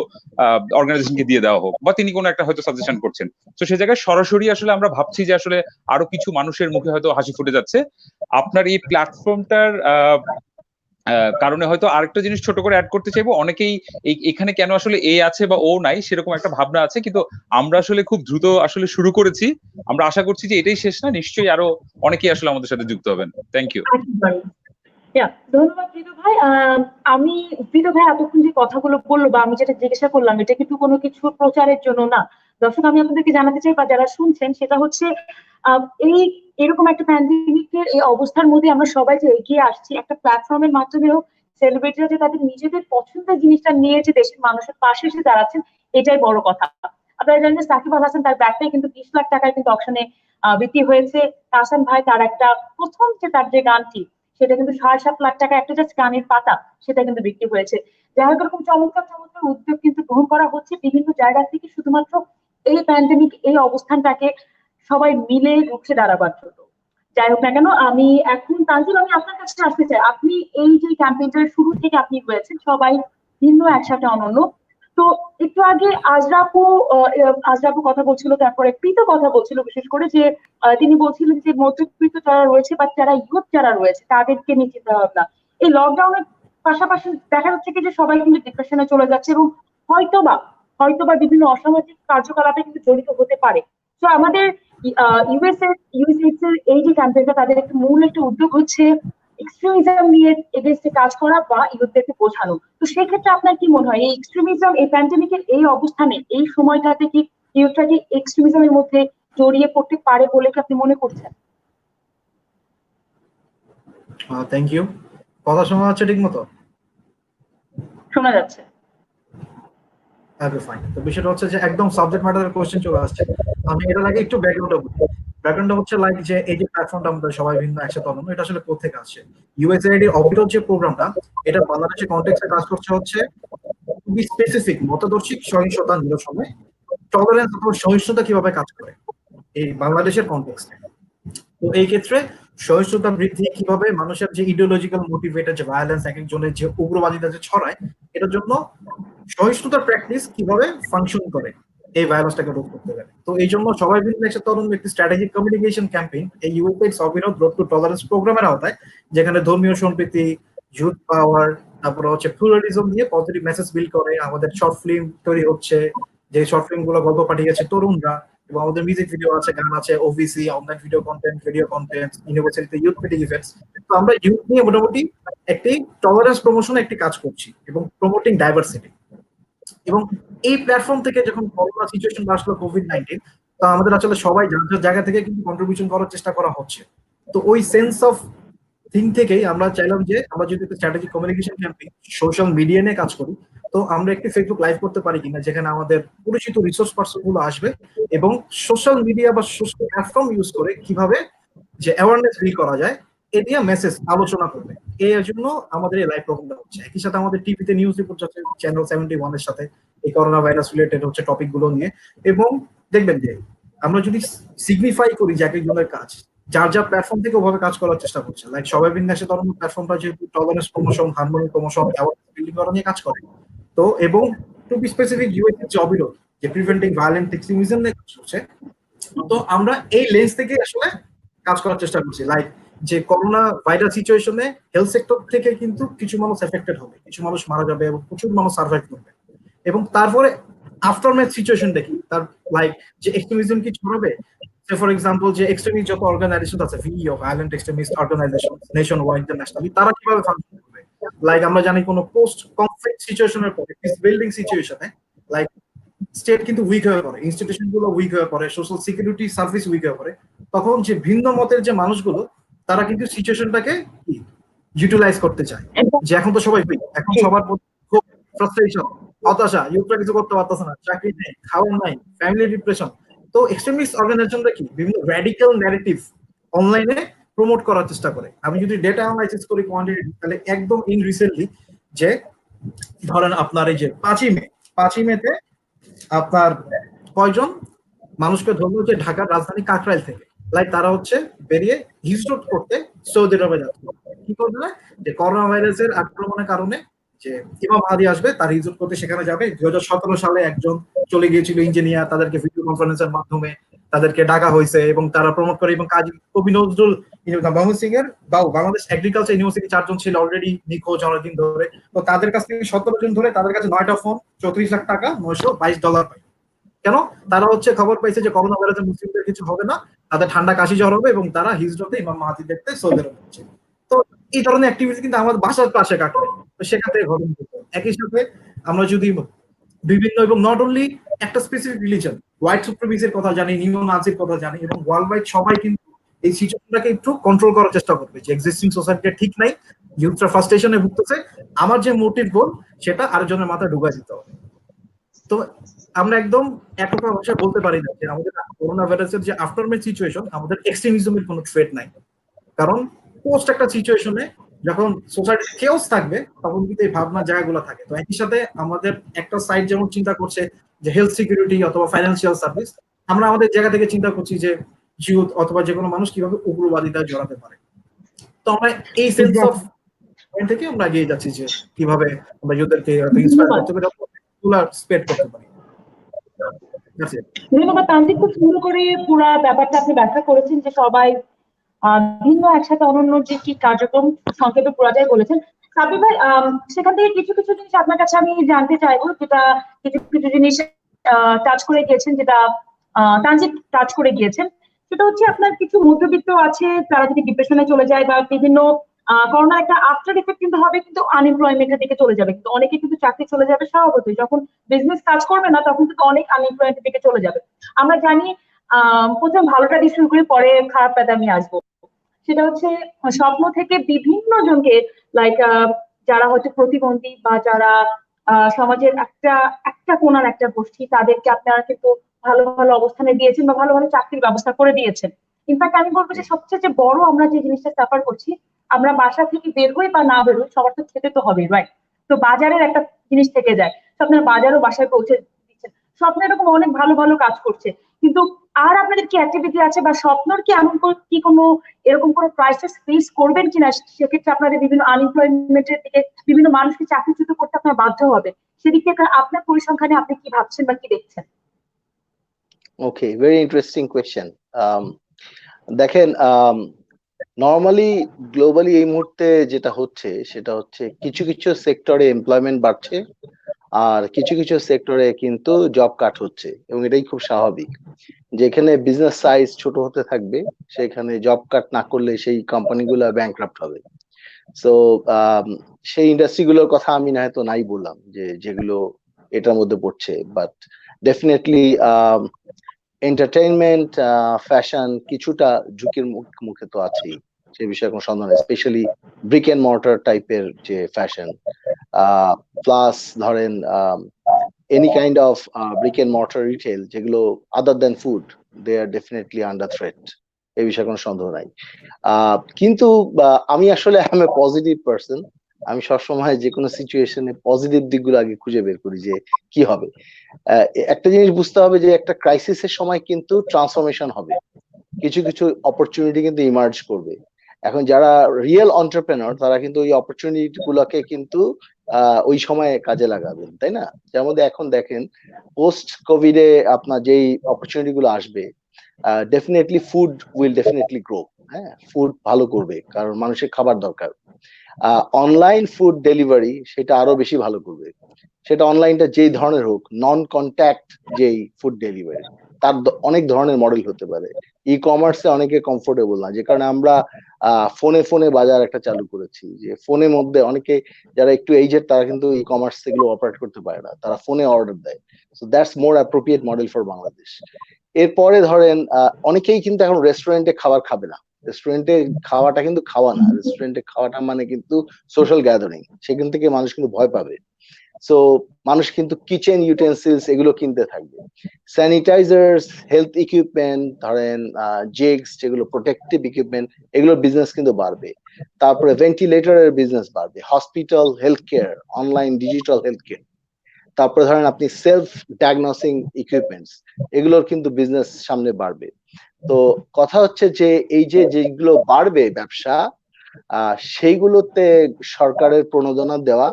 অর্গানাইজেশনকে দিয়ে দেওয়া হোক, বা তিনি কোনো একটা হয়তো সাজেশন করছেন। তো সেই জায়গায় সরাসরি আসলে আমরা ভাবছি যে আসলে আরো কিছু মানুষের মুখে হয়তো হাসি ফুটে যাচ্ছে আপনার এই প্ল্যাটফর্মটার কারণে। হয়তো আরেকটা জিনিস ছোট করে অ্যাড করতে চাইবো, অনেকেই এখানে কেন আসলে এ আছে বা ও নাই সেরকম একটা ভাবনা আছে, কিন্তু আমরা আসলে খুব দ্রুত আসলে শুরু করেছি। আমরা আশা করছি যে এটাই শেষ না, নিশ্চয়ই আরো অনেকেই আসলে আমাদের সাথে যুক্ত হবেন। Thank you. ধন্যবাদ প্রীত ভাই। আমি প্রীত ভাই এতক্ষণ যে কথাগুলো বললো বা আমি যেটা জিজ্ঞাসা করলাম এটা কিন্তু কোনো কিছু প্রচারের জন্য না। দর্শক, আমি আপনাদেরকে জানাতে চাই বা যারা শুনছেন সেটা হচ্ছে আহ, এই এরকম একটা প্যান্ডেমিকের এই অবস্থার মধ্যে আমরা সবাই যে এগিয়ে আসছি একটা প্ল্যাটফর্মের মাধ্যমে হোক, সেলিব্রিটিরা যে তাদের নিজেদের পছন্দের জিনিসটা নিয়ে যে দেশের মানুষের পাশে এসে দাঁড়াচ্ছেন, এটাই বড় কথা। আপনারা জানেন যে সাকিব আল হাসান তার ব্যাগটাই কিন্তু 20 লাখ টাকায় কিন্তু অকশনে বিক্রি হয়েছে। তাহসান ভাই তার একটা প্রথম যে তার যে গানটি সেটা কিন্তু 7.5 লাখ টাকা, একটা জাস্ট গানের পাতা, সেটা কিন্তু বিক্রি হয়েছে। যাই হোক, এরকম চমৎকার চমৎকার উদ্যোগ কিন্তু গ্রহণ করা হচ্ছে বিভিন্ন জায়গা থেকে, শুধুমাত্র এই প্যান্ডেমিক এই অবস্থানটাকে সবাই মিলে রুখে দাঁড়াবার জন্য। যাই হোক না কেন, আমি এখন তানজিল আমি আপনার কাছে আসতে চাই। আপনি এই যে ক্যাম্পেইনটার শুরু থেকে আপনি রয়েছেন, সবাই ভিন্ন একসাথে অনন্য। তো একটু আগে আজরাপু আজরাপু কথা বলছিল, তারপরে প্রীত কথা বলছিল, বিশেষ করে যে তিনি বলছিলেন যে মধ্যবিত্ত যারা রয়েছে বা যারা ইউথ যারা রয়েছে তাদেরকে নিয়ে চিন্তা ভাবনা। এই লকডাউনের পাশাপাশি দেখা যাচ্ছে কি যে সবাই কিন্তু ডিপ্রেশনে চলে যাচ্ছে এবং হয়তোবা হয়তোবা বিভিন্ন অসামাজিক কার্যকলাপে কিন্তু জড়িত হতে পারে। তো আমাদের ইউএসএইডস এর এই যে ক্যাম্পেইনটা, তাদের একটা মূল একটা উদ্যোগ হচ্ছে এক্সট্রিমিজম নিয়ে এগেইনস্টে কাজ করা বা ইউথদেরকে বোঝানো। তো সেক্ষেত্রে আপনার কি মনে হয় এই এক্সট্রিমিজম এই প্যান্ডেমিকের এই অবস্থানে এই সময়টাতে কি ইউথটা কি এক্সট্রিমিজমের মধ্যে জড়িয়ে পড়তে পারে বলে কি আপনি মনে করছেন? Thank you. কথা শোনা যাচ্ছে ঠিক মতো? শোনা যাচ্ছে। Okay, fine. তো বিষয়টা হচ্ছে যে একদম সাবজেক্ট ম্যাটারের কোশ্চেন চলে আসছে। আমি এটার আগে একটু ব্যাকগ্রাউন্ডটা বলি। ব্যাকগ্রাউন্ডটা হচ্ছে লাইক যে এই যে প্ল্যাটফর্মটা আমাদের সবাই ভিন্ন একসাথে অনন্য, এটা আসলে কোথেকে আসছে? ইউএসএআইডি অবিরত যে প্রোগ্রামটা, এটা বাংলাদেশের কনটেক্সটে কাজ করছে হচ্ছে খুবই স্পেসিফিক মতাদর্শিক সহিংসতা নিরসনে টলারেন্স অথবা সহিষ্ণুতা কিভাবে কাজ করে এই বাংলাদেশের কনটেক্সটে। তো এই ক্ষেত্রে সহিষ্ণুতা বৃদ্ধি কিভাবে মানুষের যে ইডিওলজিক্যাল মোটিভেটেড যে ভায়োলেন্স এক একজনের যে উগ্রবাদিতা যে ছড়ায়, এটার জন্য সহিষ্ণুতার প্র্যাকটিস কিভাবে ফাংশন করে এই ভায়োলেন্সটাকে রোধ করতে পারে। তো এই জন্য সবাই মিলে একসাথে তরুণ একটি স্ট্র্যাটেজিক কমিউনিকেশন ক্যাম্পেইন এই ইউএসএইডস অবিরত রোড টু টলারেন্স প্রোগ্রামের আওতায়, যেখানে ধর্মীয় সম্প্রীতি, ইউথ পাওয়ার, তারপরে হচ্ছে প্লুরালিজম দিয়ে পজিটিভ মেসেজ বিল্ড করে। আমাদের শর্ট ফিল্ম তৈরি হচ্ছে, যে শর্ট ফিল্ম গুলো গল্প পাঠিয়েছে তরুণরা, এবং আমাদের মিউজিক ভিডিও আছে, গান আছে, ওভিসি, অনলাইন ভিডিও কন্টেন্ট, ইউনিভার্সিটিতে ইউথ মিটিং ইভেন্টস। তো আমরা ইউথ নিয়ে মোটামুটি একটি টলারেন্স প্রমোশনে একটি কাজ করছি এবং প্রমোটিং ডাইভার্সিটি। এবং এই প্ল্যাটফর্ম থেকে যখন করোনা সিচুয়েশন আসলো, কোভিড-19, তো আমাদের আসলে সবাই যার যার জায়গা থেকে কিন্তু কন্ট্রিবিউশন করার চেষ্টা করা হচ্ছে। তো ওই সেন্স অফ থিং থেকেই আমরা চাইলাম যে আমরা যদি strategic communication campaign social media নিয়ে কাজ করি, তো আমরা একটি ফেসবুক লাইভ করতে পারি কিনা, যেখানে আমাদের পরিচিত রিসোর্স পার্সন গুলো আসবে এবং সোশ্যাল মিডিয়া বা সোশ্যাল প্ল্যাটফর্ম ইউজ করে কিভাবে যে অ্যাওয়ারনেস বিল্ড করা যায় এ নিয়ে মেসেজ আলোচনা করবে। এর জন্য আমাদের এই লাইভ প্রোগ্রামটা হচ্ছে। একই সাথে আমাদের টিভিতে নিউজ রিপোর্ট যাচ্ছে চ্যানেল 71 এর সাথে এই করোনা ভাইরাস রিলেটেড হচ্ছে টপিক গুলো নিয়ে। এবং দেখবেন যে আমরা যদি সিগনিফাই করি যে এক একজনের কাজ যার যার প্ল্যাটফর্ম থেকে ওভাবে কাজ করার চেষ্টা করছে, লাইক সবাই বিন্যাসে তরুণ প্ল্যাটফর্মটা যেহেতু tolerance promotion, harmony promotion, awareness building করা নিয়ে কাজ করে, তো এবং টু বি স্পেসিফিক ইউএস যে অবিরোধ যে প্রিভেন্টিং ভায়োলেন্ট এক্সট্রিমিজম নিয়ে কাজ করছে, তো আমরা এই লেন্স থেকে আসলে কাজ করার চেষ্টা করছি। লাইক যে করোনা ভাইরাস সিচুয়েশনে হেলথ সেক্টর থেকে কিন্তু কিছু মানুষ এফেক্টেড হবে, কিছু মানুষ মারা যাবে এবং প্রচুর মানুষ সার্ভাইভ করবে। এবং তারপরে আফটারম্যাথ সিচুয়েশন দেখি তার লাইক যে এক্সট্রিমিজম কি ছড়াবে। ফর এক্সাম্পল যে এক্সট্রিমিস্ট যত অর্গানাইজেশন আছে, VEO violent extremist organisation nationwide internationally, তারা কিভাবে ফাংশন করবে। লাইক আমরা জানি কোনো পোস্ট কনফ্লিক্ট সিচুয়েশনের পরে, পিস বিল্ডিং সিচুয়েশনে, লাইক স্টেট কিন্তু উইক হয়ে পড়ে, ইনস্টিটিউশন গুলো উইক হয়ে পড়ে, সোশ্যাল সিকিউরিটি সার্ভিস উইক হয়ে পড়ে। তখন যে ভিন্ন মতের যে মানুষগুলো তারা কিন্তু সিচুয়েশনটাকে ইউটিলাইজ করতে চায়, যে এখন তো সবাই উইক, এখন সবার খুব ফ্রাস্ট্রেশন, হতাশা, ইউথরা কিছু করতে পারতেছে না, চাকরি নেই, খাওয়ার নাই, ফ্যামিলি ডিপ্রেশন। তো এক্সট্রিমিস্ট অর্গানাইজেশনরা কি বিভিন্ন র্যাডিক্যাল ন্যারেটিভ অনলাইনে প্রমোট করার চেষ্টা করে। আমি যদি ডেটা অ্যানালাইসিস করি কোয়ান্টিটি, তাহলে একদম ইন রিসেন্টলি যে ধরেন আপনার এই যে 5ই মেতে আপনার কয়জন মানুষকে ধরলো যে ঢাকার রাজধানী কাকরাইল থেকে, লাইক তারা হচ্ছে বেরিয়ে হিজরত করতে সৌদি আরবে যাচ্ছে। কি করবে না, যে করোনা ভাইরাসের আক্রমণের কারণে যে ইমাম মাহদি আসবে, তার হিজরত করতে সেখানে যাবে। 2017 সালে একজন চলে গিয়েছিল ইঞ্জিনিয়ার, তাদেরকে ভিডিও কনফারেন্সের মাধ্যমে তাদেরকে ডাকা হয়েছে এবং তারা প্রমোট করে। এবং কাজী কবি নজরুল ময়মনসিং এর বাংলাদেশ এগ্রিকালচার ইউনিভার্সিটি 4 জন ছিল অলরেডি নিখোঁজ অনেকদিন ধরে। তো তাদের কাছ থেকে 17 জন ধরে তাদের কাছে 9টা ফোন, 34 লাখ টাকা, $922 পায়। কেন? তারা হচ্ছে খবর পাইছে যে করোনা ভাইরাসে মুসলিমদের কিছু হবে না, তাদের ঠান্ডা কাশি জ্বর হবে, এবং তারা হিজরতে ইমাম মাহাদি দেখতে সৌদি আরব যাচ্ছে। তো এই ধরনের অ্যাক্টিভিটি কিন্তু আমাদের বাসার পাশে কাটবে, তো সেখান থেকে ঘটনা ঘটবে। একই সাথে আমরা যদি বিভিন্ন এবং নট অনলি একটা স্পেসিফিক রিলিজন, হোয়াইট সুপ্রিমেসির কথা জানি, নিও নাজির কথা জানি, এবং ওয়ার্ল্ড ওয়াইড সবাই কিন্তু এই সিচুয়েশনটাকে একটু কন্ট্রোল করার চেষ্টা করবে যে এক্সিস্টিং সোসাইটিটা ঠিক নাই, ইউথরা ফ্রাস্ট্রেশনে ভুগতেছে, আমার যে মোটিভ গোল সেটা আরেকজনের মাথায় ঢুকাই দিতে হবে। তো আমরা একদম একতা ভাষায় বলতে পারি না যে আমাদের করোনা ভাইরাসের যে আফটারমেথ সিচুয়েশন, আমাদের এক্সট্রিমিজমের কোনো থ্রেট নাই, কারণ পোস্ট একটা সিচুয়েশনে যখন সোসাইটিতে কেওস থাকবে তখন কিন্তু এই ভাবনার জায়গাগুলো থাকে। তো একই সাথে আমাদের একটা সাইড যেমন চিন্তা করছে যে হেলথ সিকিউরিটি অথবা ফাইন্যান্সিয়াল সার্ভিস, আমরা আমাদের জায়গা থেকে চিন্তা করছি যে ইউথ অথবা যে কোনো মানুষ কিভাবে উগ্রবাদিতায় জড়াতে পারে। তো আমরা এই সেন্স অফ পয়েন্ট থেকে আমরা এগিয়ে যাচ্ছি যে কিভাবে আমরা ইউথদেরকে ইন্সপায়ার করতে পারি, স্প্রেড করতে পারি। ধন্যবাদ তান্ত্রিক, খুব সুন্দর করে পুরো ব্যাপারটা আপনি ব্যাখ্যা করেছেন যে সবাই ভিন্ন একসাথে অনন্য যে কি কার্যক্রম সংক্ষেপে পুরাটাই বলেছেন। সাব্বির ভাই, সেখান থেকে কিছু কিছু জিনিস আপনার কাছে আমি জানতে চাইবো, যেটা কিছু কিছু জিনিস টাচ করে গিয়েছেন, যেটা তানজিদ টাচ করে গিয়েছেন। সেটা হচ্ছে আপনার কিছু মধ্যবিত্ত আছে, তারা যদি ডিপ্রেশনে চলে যায় বা বিভিন্ন করোনা একটা আফটার ইফেক্ট কিন্তু হবে, কিন্তু আনএমপ্লয়মেন্টের দিকে চলে যাবে, কিন্তু অনেকে কিন্তু চাকরি চলে যাবে স্বভাবতই, যখন বিজনেস কাজ করবে না তখন কিন্তু অনেক আনএমপ্লয়মেন্টের দিকে চলে যাবে। আমরা জানি প্রথম ভালোটা দিয়ে শুরু করে পরে খারাপটাতে আমি আসবো। সেটা হচ্ছে স্বপ্ন থেকে বিভিন্ন জনকে, লাইক যারা হয়তো প্রতিবন্ধী বা যারা সমাজের একটা একটা কোণার একটা গোষ্ঠী, তাদেরকে আপনারা কিন্তু ভালো ভালো অবস্থানে দিয়েছেন বা ভালো ভালো চাকরির ব্যবস্থা করে দিয়েছেন। ইনফ্যাক্ট আমি বলবো যে সবচেয়ে যে বড় আমরা যে জিনিসটা সাফার করছি, আমরা বাসা থেকে বের হই বা না বের হই, সবার তো খেতে তো হবে, রাইট? তো বাজারের একটা জিনিস থেকে যায়, আপনারা বাজারও বাসায় পৌঁছে দিচ্ছেন, স্বপ্ন এরকম অনেক ভালো ভালো কাজ করছে, কিন্তু আর আপনাদের কি অ্যাক্টিভিটি আছে বা স্বপ্নর কি এমন কি কোনো এরকম কোনো ক্রাইসিস ফেস করবেন কিনা, সেক্ষেত্রে আপনাদের বিভিন্ন আনএমপ্লয়মেন্টের দিকে বিভিন্ন মানুষকে চাকরিচ্যুত করতে আপনারা বাধ্য হবে, সেদিক থেকে আপনার পরিসংখ্যানে আপনি কি ভাবছেন বা কি দেখছেন? ওকে, ভেরি ইন্টারেস্টিং কোয়েশ্চেন। দেখেন, নর্মালি গ্লোবালি এই মুহূর্তে যেটা হচ্ছে সেটা হচ্ছে কিছু কিছু সেক্টরে এমপ্লয়মেন্ট বাড়ছে, আর কিছু কিছু সেক্টরে কিন্তু জব কাট হচ্ছে, এবং এটাই খুব স্বাভাবিক। যেখানে বিজনেস সাইজ ছোট হতে থাকবে সেখানে জব কাট না করলে সেই কোম্পানিগুলো ব্যাংক্রাপ্ট হবে। সো সেই ইন্ডাস্ট্রিগুলোর কথা আমি না হয়তো নাই বললাম যে যেগুলো এটার মধ্যে পড়ছে, বাট ডেফিনেটলি এন্টারটেইনমেন্ট, ফ্যাশন কিছুটা ঝুঁকির মুখে তো আছেই, সে বিষয়ে কোনো সন্দেহ নেই। স্পেশালি ব্রিক এন্ড মর্টার টাইপের যে ফ্যাশন, প্লাস ধরেন any kind of brick and mortar retail যেগুলো other than food, they are definitely under threat, এই বিষয়ে কোনো সন্দেহ নাই। কিন্তু আমি আসলে I am a positive person, আমি সবসময় যে কোনো সিচুয়েশনে পজিটিভ দিকগুলো আগে খুঁজে বের করি যে কি হবে। একটা জিনিস বুঝতে হবে যে একটা ক্রাইসিসের সময় কিন্তু ট্রান্সফরমেশন হবে, কিছু কিছু অপরচুনিটি কিন্তু ইমার্জ করবে। এখন যারা রিয়েল এন্টারপ্রেনার তারা কিন্তু ওই অপরচুনিটি গুলোকে কিন্তু ওই সময় কাজে লাগাবেন, তাই না? যার মধ্যে এখন দেখেন পোস্ট কোভিডে আপনার যেই অপরচুনিটি গুলো আসবে, definitely food will definitely grow. হ্যাঁ, ফুড ভালো করবে কারণ মানুষের খাবার দরকার। অনলাইন ফুড ডেলিভারি সেটা আরো বেশি ভালো করবে, সেটা অনলাইনটা যেই ধরনের হোক, নন কন্ট্যাক্ট যেই ফুড ডেলিভারি, তার অনেক ধরনের মডেল হতে পারে। ই কমার্সে অনেকে কমফোর্টেবল না, যে কারণে আমরা ফোনে ফোনে বাজার একটা চালু করেছি, যে ফোনের মধ্যে অনেকে যারা একটু এইজের তারা কিন্তু ই কমার্স এগুলো অপারেট করতে পারে না, তারা ফোনে অর্ডার দেয়। So that's more appropriate model for Bangladesh. এরপরে ধরেন অনেকেই কিন্তু এখন রেস্টুরেন্টে খাবার খাবে না, রেস্টুরেন্টে খাওয়াটা কিন্তু খাওয়া না, রেস্টুরেন্টে খাওয়াটা মানে কিন্তু সোশ্যাল গ্যাদারিং, সেখান থেকে মানুষ কিন্তু ভয় পাবে। সো মানুষ কিন্তু কিচেন ইউটেন্সিলস এগুলো কিনতে থাকবে, স্যানিটাইজার্স, হেলথ ইকুইপমেন্ট, ধরেন জেগস যেগুলো প্রোটেক্টিভ ইকুইপমেন্ট, এগুলোর বিজনেস কিন্তু বাড়বে। তারপরে ভেন্টিলেটরের বিজনেস বাড়বে, hospital health care, online digital health care. তারপরে ধরেন আপনি সেলফ ডায়াগনোসিং ইকুইপমেন্টস, এগুলোর কিন্তু বিজনেস সামনে বাড়বে। তো কথা হচ্ছে যে এই যে যেগুলো বাড়বে ব্যবসা, সেইগুলোতে সরকারের প্রণোদনা দেওয়া,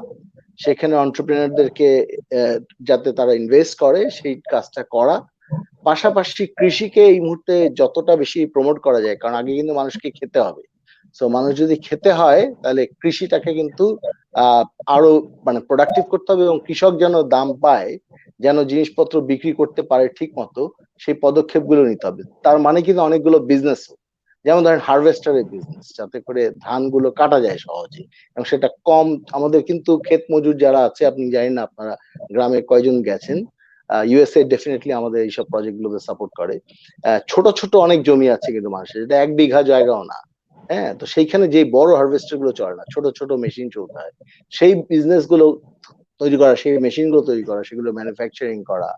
সেখানে এন্টারপ্রেনারদেরকে যাতে তারা ইনভেস্ট করে সেই কাজটা করা, পাশাপাশি কৃষিকে এই মুহূর্তে যতটা বেশি প্রমোট করা যায়, কারণ আগে কিন্তু মানুষকে খেতে হবে। সো মানুষ যদি খেতে হয় তাহলে কৃষিটাকে কিন্তু আরো মানে প্রোডাক্টিভ করতে হবে, এবং কৃষক যেন দাম পায়, যেন জিনিসপত্র বিক্রি করতে পারে ঠিক মতো, সেই পদক্ষেপগুলো নিতে হবে। তার মানে কিন্তু অনেকগুলো বিজনেস যেমন ধরেন হারভেস্টারের বিজনেস, যাতে করে ধানগুলো কাটা যায় সহজে এবং সেটা কম। আমাদের কিন্তু ক্ষেত মজুর যারা আছে, আপনি জানেন না আপনারা গ্রামে কয়জন গেছেন, ইউএসএ ডেফিনেটলি আমাদের এইসব প্রজেক্ট গুলোকে সাপোর্ট করে। ছোট ছোট অনেক জমি আছে কিন্তু মানুষের, যেটা 1 বিঘা জায়গাও না। হ্যাঁ, তো সেইখানে যে বড় হারভেস্টার গুলো চলে না, ছোট ছোট মেশিন চলতে হয়। সেই বিজনেস গুলো তৈরি করা, সেই মেশিন গুলো তৈরি করা, সেগুলো ম্যানুফ্যাকচারিং করা।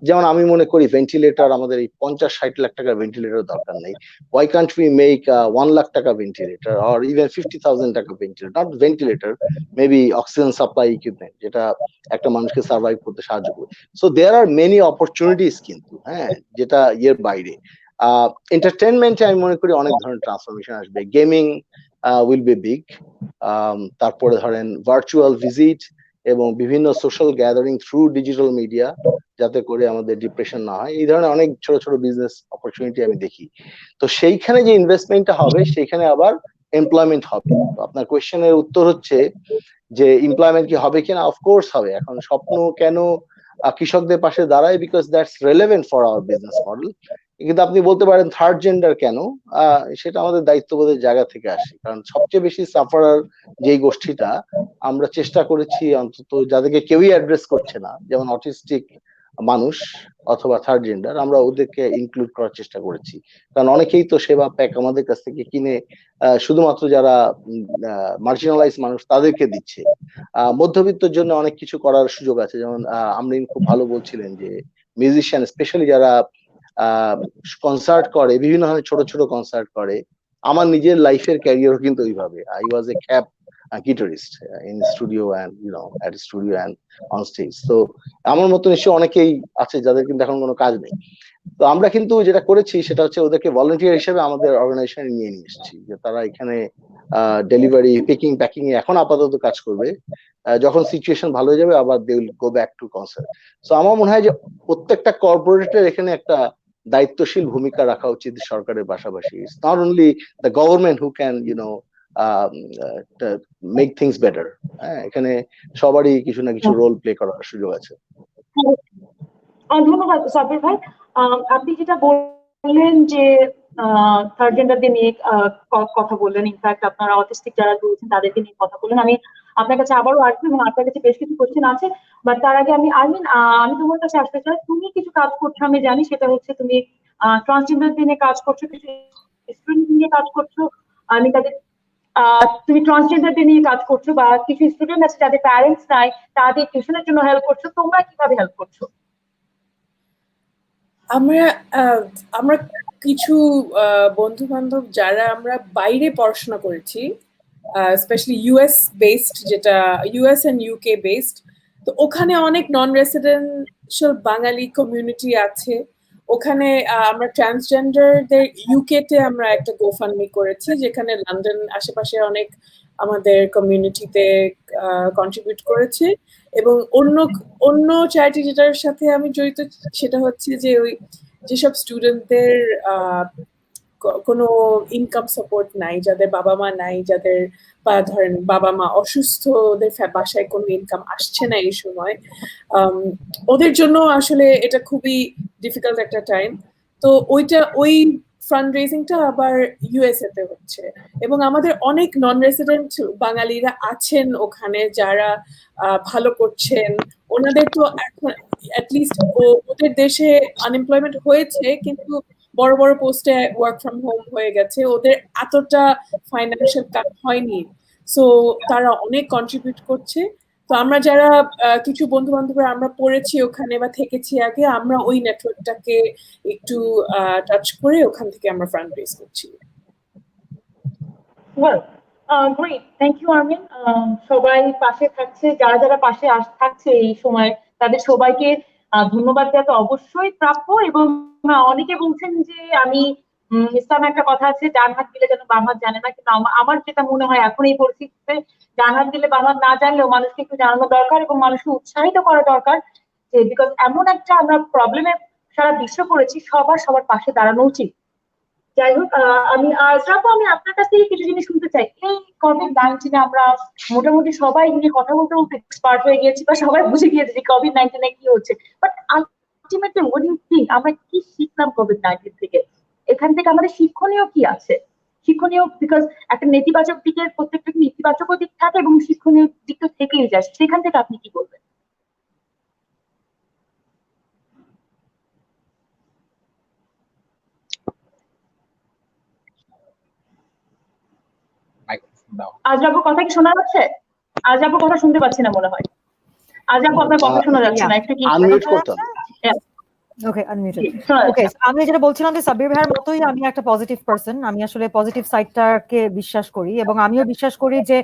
যেমন আমি মনে করি ভেন্টিলেটর, আমাদের এই 50-60 লাখ টাকার ভেন্টিলেটর দরকার নেই। Why can't we make 1 lakh taka ventilator or even 50,000 taka ventilator, not ventilator, maybe oxygen supply equipment, যেটা একটা মানুষকে সার্ভাইভ করতে সাহায্য করবে। So there are many opportunities কিন্তু, হ্যাঁ, যেটা ইয়ের বাইরে। এন্টারটেনমেন্টে আমি মনে করি অনেক ধরনের ট্রান্সফরমেশন আসবে। Gaming will be big. তারপরে ধরেন ভার্চুয়াল ভিজিট এবং বিভিন্ন social gathering through digital media, যাতে করে আমাদের ডিপ্রেশন না হয়। এই ধরনের অনেক ছোট ছোট বিজনেস অপরচুনিটি আমি দেখি। তো সেইখানে যে ইনভেস্টমেন্টটা হবে, সেইখানে আবার এমপ্লয়মেন্ট হবে। তো আপনার কোয়েশ্চেনের উত্তর হচ্ছে যে এমপ্লয়মেন্ট কি হবে কিনা, অফকোর্স হবে। এখন স্বপ্ন কেন কৃষকদের পাশে দাঁড়ায়, because that's relevant for our business model. কিন্তু আপনি বলতে পারেন থার্ড জেন্ডার কেন, সেটা আমাদের দায়িত্ববোধের জায়গা থেকে আসে। কারণ সবচেয়ে বেশি সাফারার যেই গোষ্ঠীটা, আমরা চেষ্টা করেছি অন্তত যাদেরকে কেউই অ্যাড্রেস করছে না, যেমন অটিস্টিক মানুষ অথবা থার্ড জেন্ডার, আমরা ওদেরকে ইনক্লুড করার চেষ্টা করেছি। কারণ অনেকেই তো সেবা প্যাক আমাদের কাছ থেকে কিনে শুধুমাত্র যারা মার্জিনালাইজ মানুষ তাদেরকে দিচ্ছে। মধ্যবিত্তের জন্য অনেক কিছু করার সুযোগ আছে। যেমন আমরিন খুব ভালো বলছিলেন যে মিউজিশিয়ান, স্পেশালি যারা কনসার্ট করে, বিভিন্ন ধরনের ছোট ছোট কনসার্ট করে। আমার নিজের লাইফের ক্যারিয়ারও কিন্তু ওইভাবে, I was A cap guitarist in studio and at studio and on stage. তো আমার মতো নিশ্চয়ই অনেকেই আছে যাদের কিন্তু এখন কোনো কাজ নেই। তো আমরা কিন্তু যেটা করেছি সেটা হচ্ছে ওদেরকে ভলান্টিয়ার হিসেবে আমাদের অর্গানাইজেশনে নিয়ে এসেছি, যে তারা এখানে ডেলিভারি, পিকিং, প্যাকিং এ এখন আপাতত কাজ করবে। যখন সিচুয়েশন ভালো হয়ে যাবে আবার they will go back to concert. So আমার মনে হয় যে প্রত্যেকটা কর্পোরেটের এখানে একটা দায়িত্বশীল ভূমিকা রাখা উচিত সরকারের পাশাপাশি। It's not only the government who can make things better. হ্যাঁ, এখানে সবারই কিছু না কিছু রোল প্লে করার সুযোগ আছে। ধন্যবাদ সাব্বির ভাই। আপনি যেটা বললেন যে থার্ড জেন্ডারদের নিয়ে কথা বললেন, ইনফ্যাক্ট আপনারা অটিস্টিক যারা রয়েছেন তাদেরকে নিয়ে কথা বললেন। আমি আপনার কাছে আবারও আসবো এবং আপনার কাছে বেশ কিছু কোশ্চেন আছে, বাট তার আগে আমি আর্মিন, আমি তোমার কাছে আসতে চাই। তুমি কিছু কাজ করছো আমি জানি, সেটা হচ্ছে তুমি ট্রান্সজেন্ডারদের নিয়ে কাজ করছো, কিছু স্টুডেন্ট নিয়ে কাজ করছো। আমি তাদের তুমি ট্রান্সজেন্ডারদের নিয়ে কাজ করছো, বা কিছু স্টুডেন্ট আছে যাদের প্যারেন্টস নাই, তাদের টিউশনের জন্য হেল্প করছো। তোমরা কিভাবে হেল্প করছো? আমরা কিছু বন্ধু বান্ধব যারা আমরা বাইরে পড়াশোনা করেছি, স্পেশালি ইউএস বেসড, যেটা ইউএস এন্ড ইউকে বেসড, তো ওখানে অনেক নন রেসিডেন্সিয়াল বাঙালি কমিউনিটি আছে। ওখানে আমরা ট্রান্সজেন্ডারদের ইউকেতে আমরা একটা গোফান্ডমি করেছি, যেখানে লন্ডন আশেপাশে অনেক আমাদের কমিউনিটিতে কন্ট্রিবিউট করেছে। এবং অন্য চ্যারিটি যেটার সাথে আমি জড়িত, সেটা হচ্ছে যে ওই যেসব স্টুডেন্টদের কোনো ইনকাম সাপোর্ট নাই, যাদের বাবা মা নাই, যাদের বা ধরেন বাবা মা অসুস্থ, ওদের বাসায় কোনো ইনকাম আসছে না এই সময়, ওদের জন্য আসলে এটা খুবই ডিফিকাল্ট একটা টাইম। তো ওই ফান্ড রেজিংটা আবার ইউএসএ তে হচ্ছে, এবং আমাদের অনেক নন রেসিডেন্ট বাঙালিরা আছেন ওখানে যারা ভালো করছেন। ওনাদের তো এখন অ্যাটলিস্ট ওদের দেশে আনএমপ্লয়মেন্ট হয়েছে, কিন্তু বড় বড় পোস্টে ওয়ার্ক ফ্রম হোম হয়ে গেছে, ওদের এতটা ফাইন্যান্সিয়াল কাট হয়নি। সো তারা অনেক কন্ট্রিবিউট করছে। তো আমরা যারা কিছু বন্ধু বান্ধবরা আমরা পড়েছি ওখানে বা থেকেছি আগে, আমরা ওই নেটওয়ার্কটাকে একটু টাচ করে ওখান থেকে আমরা ফান্ড রেজ করছি। Well, great, thank you Armin. সবাই পাশে থাকছে, যারা যারা পাশে থাকছে এই সময়, তাদের সবাইকে ধন্যবাদ দেওয়া তো অবশ্যই প্রাপ্য। এবং অনেকে বলছেন যে আমি ইসলামে একটা কথা আছে, ডান হাত দিলে যেন বাম হাত জানে না, কিন্তু আমার যেটা মনে হয় এখন এই পরিস্থিতিতে ডান হাত দিলে বাম হাত না জানলেও মানুষকে একটু জানানো দরকার এবং মানুষকে উৎসাহিত করা দরকার, যে বিকজ এমন একটা আমরা প্রবলেমে সারা বিশ্ব পড়েছি, সবার পাশে দাঁড়ানো উচিত। যাই হোক, আমি আপনার কাছ থেকে কিছু জিনিস শুনতে চাই। এই কোভিড-19 আমরা মোটামুটি সবাই নিয়ে কথা বলতে বলতে এক্সপার্ট হয়ে গিয়েছি, বা সবাই বুঝে গিয়েছে যে কোভিড-19 কি হচ্ছে, but ultimately what do you think আমরা কি শিখলাম কোভিড-19 থেকে? এখান থেকে আমাদের শিক্ষণীয় কি আছে? শিক্ষণীয়, বিকজ একটা নেতিবাচক দিকের প্রত্যেকটা নেতিবাচক দিক থাকে এবং শিক্ষণীয় দিক তো থেকেই যায়, সেখান থেকে আপনি কি বলবেন? আজরাবুর কথা কি শোনা যাচ্ছে? আজরাবুর কথা শুনতে পাচ্ছি না মনে হয়। আজরাবু আপনার কথা শোনা যাচ্ছে না, একটু কি আনমিউট করতাম। ওকে, আনমিউটেড। ওকে, আমি যেটা বলছিলাম যে সাব্বির ভাইয়ের মতোই আমি একটা পজিটিভ পারসন। আমি আসলে পজিটিভ সাইডটাকে বিশ্বাস করি এবং আমিও বিশ্বাস করি যে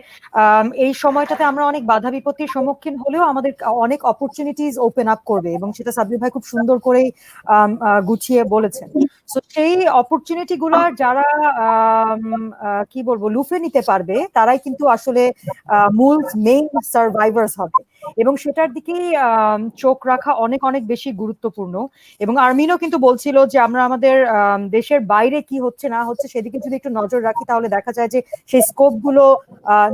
এই সময়টাতে আমরা অনেক বাধা বিপত্তির সম্মুখীন হলেও আমাদের অনেক অপরচুনিটিস ওপেন আপ করবে এবং সেটা সাব্বির ভাই খুব সুন্দর করেই গুছিয়ে বলেছেন। সো সেই অপরচুনিটি গুলা যারা কি বলবো লুফে নিতে পারবে তারাই কিন্তু আসলে মূল মেইন সার্ভাইভার্স হবে এবং সেটার দিকেই চোখ রাখা অনেক অনেক বেশি গুরুত্বপূর্ণ। এবং আর্মিনও কিন্তু বলছিল যে আমরা আমাদের দেশের বাইরে কি হচ্ছে না হচ্ছে সেদিকে যদি একটু নজর রাখি তাহলে দেখা যায় যে সেই স্কোপ গুলো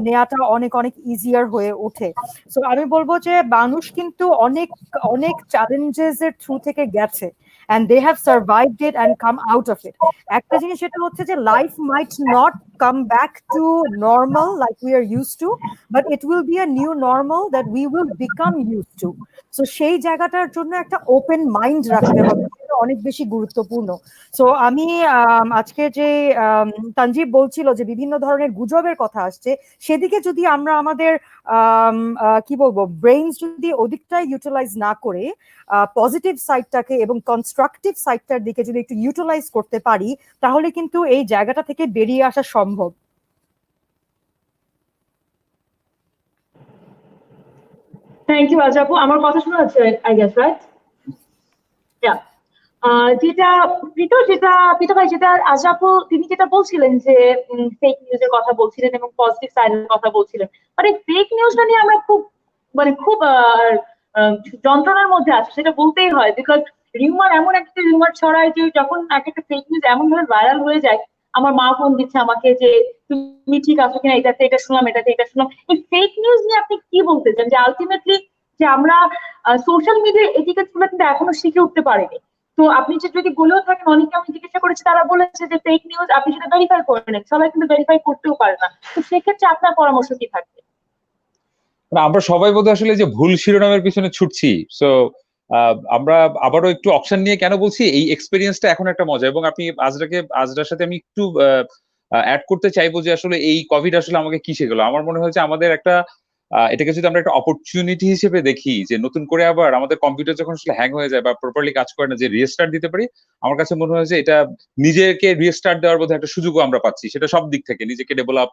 নেওয়াটা অনেক অনেক ইজিয়ার হয়ে ওঠে। সো আমি বলবো যে মানুষ কিন্তু অনেক অনেক চ্যালেঞ্জেস এর থ্রু থেকে গেছে and they have survived it and come out of it. একটা জিনিস সেটা হচ্ছে যে life might not come back to normal like we are used to, but it will be a new normal that we will become used to. So সেই জায়গাটার জন্য একটা open mind রাখতে হবে, সেটা অনেক বেশি গুরুত্বপূর্ণ। সো আমি আজকে যে তানজিব বলছিল যে বিভিন্ন ধরনের গুজবের কথা আসছে, সেদিকে যদি আমরা আমাদের কি বলবো ব্রেইনস যদি ওদিকটাই ইউটিলাইজ না করে পজিটিভ সাইডটাকে এবং কনস্ট্রাকটিভ সাইডটার দিকে যদি একটু ইউটিলাইজ করতে পারি তাহলে কিন্তু এই জায়গাটা থেকে বেরিয়ে আসা সম্ভব। থ্যাংক ইউ আজরাবু। আমার কথা শোনা যাচ্ছে আই গেস, রাইট? যেটা প্রীত ভাই, যেটা আজরাবু তিনি যেটা বলছিলেন যে ফেক নিউজের কথা বলছিলেন এবং পজিটিভ সাইডের কথা বলছিলেন, মানে ফেক নিউজটা নিয়ে আমরা খুব যন্ত্রণার মধ্যে আছে, সেটা বলতেই হয়। বিকজ রিউমার এমন একটা রিউমার ছড়ায় যে যখন একটা ফেক নিউজ এমন ভাবে ভাইরাল হয়ে যায়, আমার মা ফোন দিচ্ছে আমাকে যে তুমি ঠিক আছো কিনা, এটাতে এটা শুনলাম, এটাতে এটা শুনলাম। এই ফেক নিউজ নিয়ে আপনি কি বলতে চান? যে আলটিমেটলি যে আমরা সোশ্যাল মিডিয়ার এটিকেট গুলো কিন্তু এখনো শিখে উঠতে পারিনি। তো আপনি যে যদি বলেও থাকেন, অনেকে আমি জিজ্ঞাসা করেছি তারা বলেছে যে ফেক নিউজ আপনি সেটা ভেরিফাই করে নেন, সবাই কিন্তু ভেরিফাই করতেও পারে না। তো সেক্ষেত্রে আপনার পরামর্শ কি থাকবে? আমরা সবাই বোধহয় আসলে যে ভুল শিরোনামের পিছনে ছুটছি। সো আমরা আবারও একটু অপশন নিয়ে কেন বলছি, এই এক্সপেরিয়েন্সটা এখন একটা মজা। এবং আপনি আজরার সাথে আমি একটু অ্যাড করতে চাইবো যে আসলে এই কোভিড আসলে আমাকে কি শেখালো। আমার মনে হয়েছে আমাদের একটা এটাকে যদি আমরা একটা অপরচুনিটি হিসেবে দেখি, যে নতুন করে আবার আমাদের কম্পিউটার যখন আসলে হ্যাং হয়ে যায় বা প্রপারলি কাজ করে না, যে রিস্টার্ট দিতে পারি, আমার কাছে মনে হয়েছে এটা নিজেকে রিস্টার্ট দেওয়ার বোধহয় একটা সুযোগও আমরা পাচ্ছি। সেটা সব দিক থেকে নিজেকে ডেভেলপ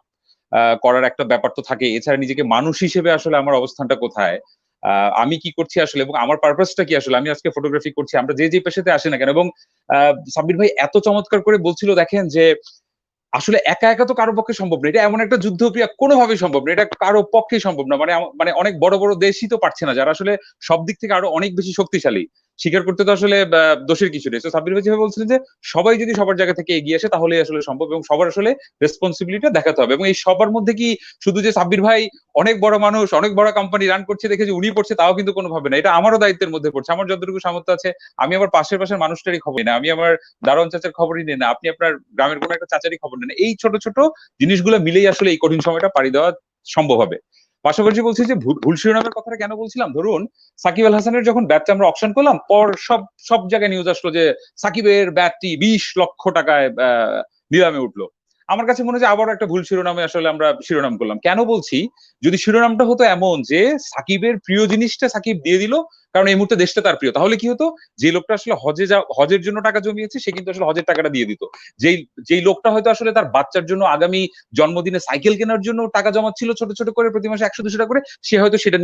করার একটা ব্যাপার তো থাকে, এছাড়া নিজেকে মানুষ হিসেবে আসলে আমার অবস্থানটা কোথায়, আমি কি করছি আসলে, এবং আমার পারপাসটা কি আসলে। আমি আজকে ফটোগ্রাফি করছি, আমরা যে পেশাতে আসি না কেন। এবং সাব্বির ভাই এত চমৎকার করে বলছিল, দেখেন যে আসলে একা একা তো কারো পক্ষে সম্ভব না, এটা এমন একটা যুদ্ধপ্রিয়া কোনোভাবেই সম্ভব না, এটা কারো পক্ষেই সম্ভব না। মানে অনেক বড় বড় দেশই তো পারছে না, যারা আসলে সব দিক থেকে আরো অনেক বেশি শক্তিশালী। স্বীকার করতে তো আসলে দোষের কিছু নেই। তো সাব্বির ভাই যেভাবে বলছিলেন যে সবাই যদি সবার জায়গা থেকে এগিয়ে আসে তাহলেই আসলে সম্ভব, এবং সবার আসলে রেসপন্সিবিলিটিটা দেখাতে হবে। এবং এই সবার মধ্যে কি শুধু যে সাব্বির ভাই অনেক বড় মানুষ, অনেক বড় কোম্পানি রান করছে দেখে যে উনি পড়ছে তাও কিন্তু কোনোভাবে না, এটা আমারও দায়িত্বের মধ্যে পড়ছে। আমার যতটুকু সামর্থ্য আছে আমি আমার পাশের মানুষটারই খবর নিই না, আমি আমার দারোয়ান চাচার খবরই নিই না, আপনি আপনার গ্রামের কোনো একটা চাচারই খবর নেন। এই ছোট ছোট জিনিসগুলো মিলেই আসলে এই কঠিন সময়টা পাড়ি দেওয়া সম্ভব হবে। পাশাপাশি বলছি যে ভুল শিরোনামের কথাটা কেন বলছিলাম, ধরুন সাকিব আল হাসানের যখন ব্যাটটা আমরা অপশন করলাম, পর সব জায়গায় নিউজ আসলো যে সাকিবের ব্যাটটি 20 লক্ষ টাকায় নিলামে উঠলো। আমার কাছে মনে হয় আবারও একটা ভুল শিরোনামে আসলে আমরা শিরোনাম করলাম। কেন বলছি, যদি শিরোনামটা হতো এমন যে সাকিবের প্রিয় জিনিসটা সাকিব দিয়ে দিল কারণ এই মুহূর্তে দেশটা তার প্রিয়, তাহলে কি হতো, যে লোকটা আসলে হজের জন্য টাকা জমিয়েছে সে কিন্তু আসলে হজের টাকাটা দিয়ে দিত। যেই লোকটা হয়তো আসলে তার বাচ্চার জন্য আগামী জন্মদিনে সাইকেল কেনার জন্য টাকা জমাচ্ছিল ছোট ছোট করে প্রতি মাসে 100-200 টাকা করে, সে হয়তো সেটা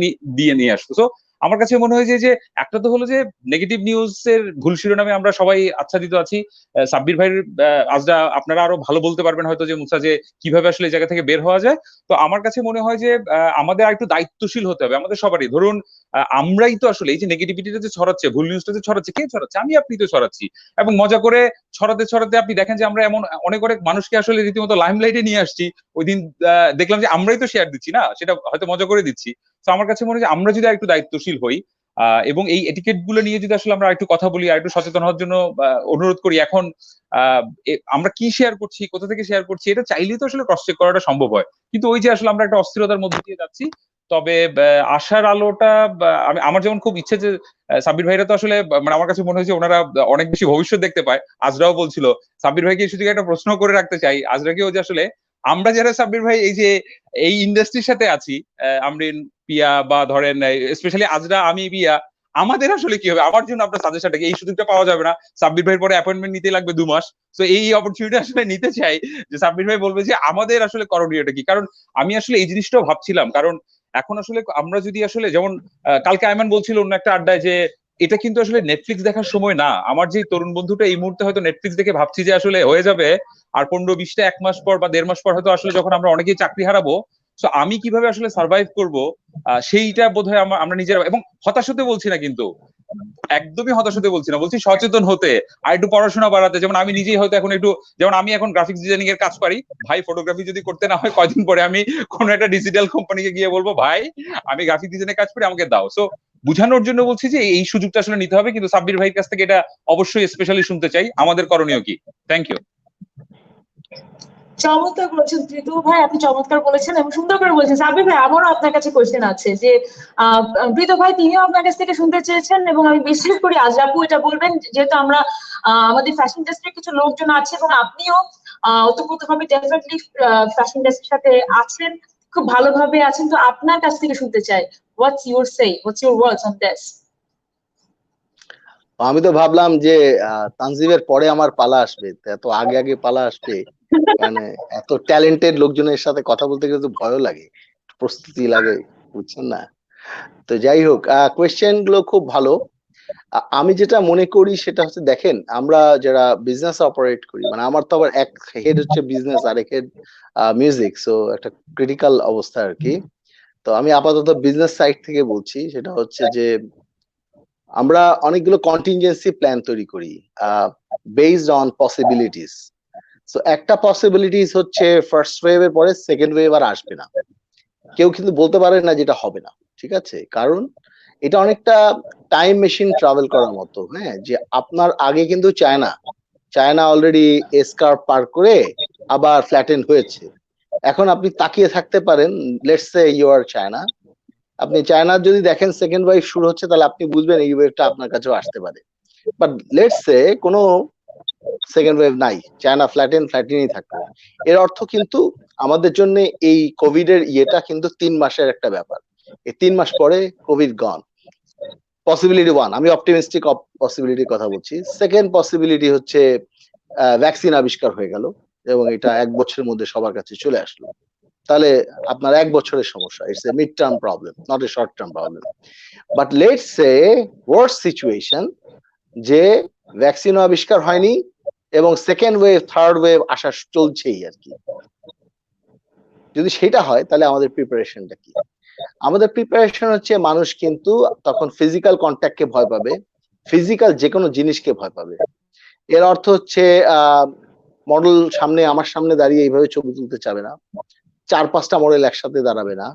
নিয়ে আসতো। তো আমার কাছে মনে হয় যে একটা তো হলো যে নেগেটিভ নিউজ এর ভুল শিরোনামে আমরা সবাই আচ্ছাদিত আছি। সাব্বির ভাইয়ের আজরা আপনারা আরো ভালো বলতে পারবেন হয়তো যে মুসা, যে কিভাবে আসলে এই জায়গা থেকে বের হওয়া যায়। তো আমার কাছে মনে হয় যে আমাদের আর একটু দায়িত্বশীল হতে হবে আমাদের সবারই। ধরুন আমরাই তো আসলে এই যে নেগেটিভিটিটা যে ছড়াচ্ছে, ভুল নিউজটা যে ছড়াচ্ছে, কে ছড়াচ্ছে? আমি আপনি তো ছড়াচ্ছি। এবং মজা করে ছড়াতে ছড়াতে আপনি দেখেন যে আমরা এমন অনেক মানুষকে আসলে রীতিমতো লাইমলাইটে নিয়ে আসছি। ওই দিন দেখলাম যে আমরাই তো শেয়ার দিচ্ছি না, সেটা হয়তো মজা করে দিচ্ছি। তো আমার কাছে মনে হয় যে আমরা যদি একটু দায়িত্বশীল হই, এবং এই এটিকেট গুলো নিয়ে যদি আসলে আমরা একটু কথা বলি আর একটু সচেতন হওয়ার জন্য অনুরোধ করি। এখন আমরা কি শেয়ার করছি, কোথা থেকে শেয়ার করছি, এটা চাইলেই তো আসলে ক্রস চেক করাটা সম্ভব হয়, কিন্তু ওই যে আসলে আমরা একটা অস্থিরতার মধ্যে দিয়ে যাচ্ছি। তবে আশার আলোটা, আমার যেমন খুব ইচ্ছে যে সাব্বির ভাইরা তো আসলে মানে আমার কাছে মনে হয়েছে ওনারা অনেক বেশি ভবিষ্যৎ দেখতে পায়। আজরাও বলছিল, সাব্বির ভাইকে শুধু একটা প্রশ্ন করে রাখতে চাই, আজরাকেও, যে আসলে আমরা যারা সাব্বির ভাই এই যে এই ইন্ডাস্ট্রির সাথে আছি, আমরিন, পিয়া, বা ধরেন স্পেশালি আজরা, আমি, পিয়া, আমাদের আসলে কি হবে? আমার জন্য আপনার সাজেশনটা কি? এই সুযোগটা পাওয়া যাবে না, সাব্বির ভাইয়ের পরে অ্যাপয়েন্টমেন্ট নিতে লাগবে 2 মাস। তো এই অপরচুনিটি আসলে নিতে চাই যে সাব্বির ভাই বলবে যে আমাদের আসলে করণীয়টা কি। কারণ আমি আসলে এই জিনিসটাও ভাবছিলাম, কারণ এখন আসলে আমরা যদি আসলে যেমন কালকে আয়মান বলছিল অন্য একটা আড্ডায় যে এটা কিন্তু আসলে নেটফ্লিক্স দেখার সময় না। আমার যে তরুণ বন্ধুটা এই মুহূর্তে হয়তো নেটফ্লিক্স দেখে ভাবছি যে আসলে হয়ে যাবে আর 15-20টা 1 মাস পর বা 1.5 মাস পর হয়তো আসলে যখন আমরা অনেকেই চাকরি হারাবো, তো আমি কিভাবে আসলে সার্ভাইভ করব, সেইটা বোধহয় আমরা নিজেরা, এবং হতাশ হতে বলছি না, কিন্তু একদমই হতাশ হতে বলছি না, বলছি সচেতন হতে আর একটু পড়াশোনা বাড়াতে। যেমন আমি নিজেই হয়তো এখন একটু, যেমন আমি এখন গ্রাফিক্স ডিজাইনিং এর কাজ পারি ভাই, ফটোগ্রাফি যদি করতে না হয় কয়দিন পরে আমি কোন একটা ডিজিটাল কোম্পানিকে গিয়ে বলবো ভাই আমি গ্রাফিক ডিজাইনের কাজ করি, আমাকে দাও। সো বুঝানোর জন্য বলছি যে এই সুযোগটা আসলে নিতে হবে, কিন্তু সাব্বির ভাইয়ের কাছ থেকে এটা অবশ্যই স্পেশালি শুনতে চাই, আমাদের করণীয় কি। Thank you. চমৎকার বলেছেন ঋতু ভাই, আপনি চমৎকার বলেছেন এবং সুন্দর করে বলেছেন। সাব্বির ভাই, আমারও আপনার কাছে কোয়েশ্চেন আছে যে ঋতু ভাই তিনিও আপনার কাছ থেকে শুনতে চেয়েছেন, এবং আমি বিশ্বাস করি আজরাপু এটা বলবেন, যেহেতু আমরা আমাদের ফ্যাশন ইন্ডাস্ট্রির কিছু লোকজন আছে এবং আপনিও ওতপ্রোতভাবে ডেফিনেটলি ফ্যাশন ইন্ডাস্ট্রির সাথে আছেন, খুব ভালোভাবে আছেন। তো আপনার কাছ থেকে শুনতে চাই, what's your words on this? আমি তো ভাবলাম যে তানজিমের পরে আমার পালা আসবে, এত আগে আগে পালা আসবে, মানে এত ট্যালেন্টেড লোকজনের সাথে কথা বলতে গেলে তো ভয়ও লাগে, প্রস্তুতি লাগে, বুঝছেন না? তো যাই হোক, কোয়েশ্চেন গুলো খুব ভালো। আমি যেটা মনে করি সেটা হচ্ছে, দেখেন আমরা যারা বিজনেস অপারেট করি, মানে আমার তো আবার এক হেড হচ্ছে বিজনেস আর এক হেড মিউজিক, সো একটা ক্রিটিক্যাল অবস্থা আর কি। তো আমি আপাতত বিজনেস সাইড থেকে বলছি, সেটা হচ্ছে যে আমরা অনেকগুলো কন্টিনজেন্সি প্ল্যান তৈরি করি বেসড অন পসিবিলিটিস। সো একটা পসিবিলিটিস হচ্ছে ফার্স্ট ওয়েভের পরে সেকেন্ড ওয়েভ আর আসবে না, কেউ কিন্তু বলতে পারে না যেটা হবে না, ঠিক আছে? কারণ এটা অনেকটা টাইম মেশিন ট্রাভেল করার মতো, হ্যাঁ, যে আপনার আগে কিন্তু চায়না অলরেডি এসকার পার করে আবার ফ্ল্যাটেন হয়েছে। এখন আপনি তাকিয়ে থাকতে পারেন, let's say you are China, আপনি চায়নার যদি দেখেন সেকেন্ড ওয়েভ শুরু হচ্ছে, তাহলে আপনি বুঝবেন এই ওয়েভটা আপনার কাছেও আসতে পারে। বাট লেটস সে কোনো সেকেন্ড ওয়েভ নাই, চায়না ফ্ল্যাটেনই থাকবে, এর অর্থ কিন্তু আমাদের জন্য এই কোভিড এর ইয়েটা কিন্তু 3 মাসের একটা ব্যাপার। এই 3 মাস পরে কোভিড গন, পসিবিলিটি 1, আমি অপটিমিস্টিক পসিবিলিটির কথা বলছি। সেকেন্ড পসিবিলিটি হচ্ছে ভ্যাকসিন আবিষ্কার হয়ে গেল এবং এটা 1 বছরের মধ্যে সবার কাছে চলে আসলো, তাহলে আপনার 1 বছরের সমস্যা, it's a mid term problem, not a short term problem. But let's say worst situation, যে ভ্যাকসিনও আবিষ্কার হয়নি এবং সেকেন্ড ওয়েভ থার্ড ওয়েভ আসা চলছেই আর কি। যদি সেটা হয় তাহলে আমাদের প্রিপারেশনটা কি? আমাদের প্রিপারেশন হচ্ছে, মানুষ কিন্তু তখন ফিজিক্যাল কন্ট্যাক্টকে ভয় পাবে, ফিজিক্যাল যে কোনো জিনিসকে ভয় পাবে। এর অর্থ হচ্ছে মডেল আমার সামনে দাঁড়িয়ে এইভাবে ছবি তুলতে চাবে না, 4-5টা মডেল একসাথে দাঁড়াবে না,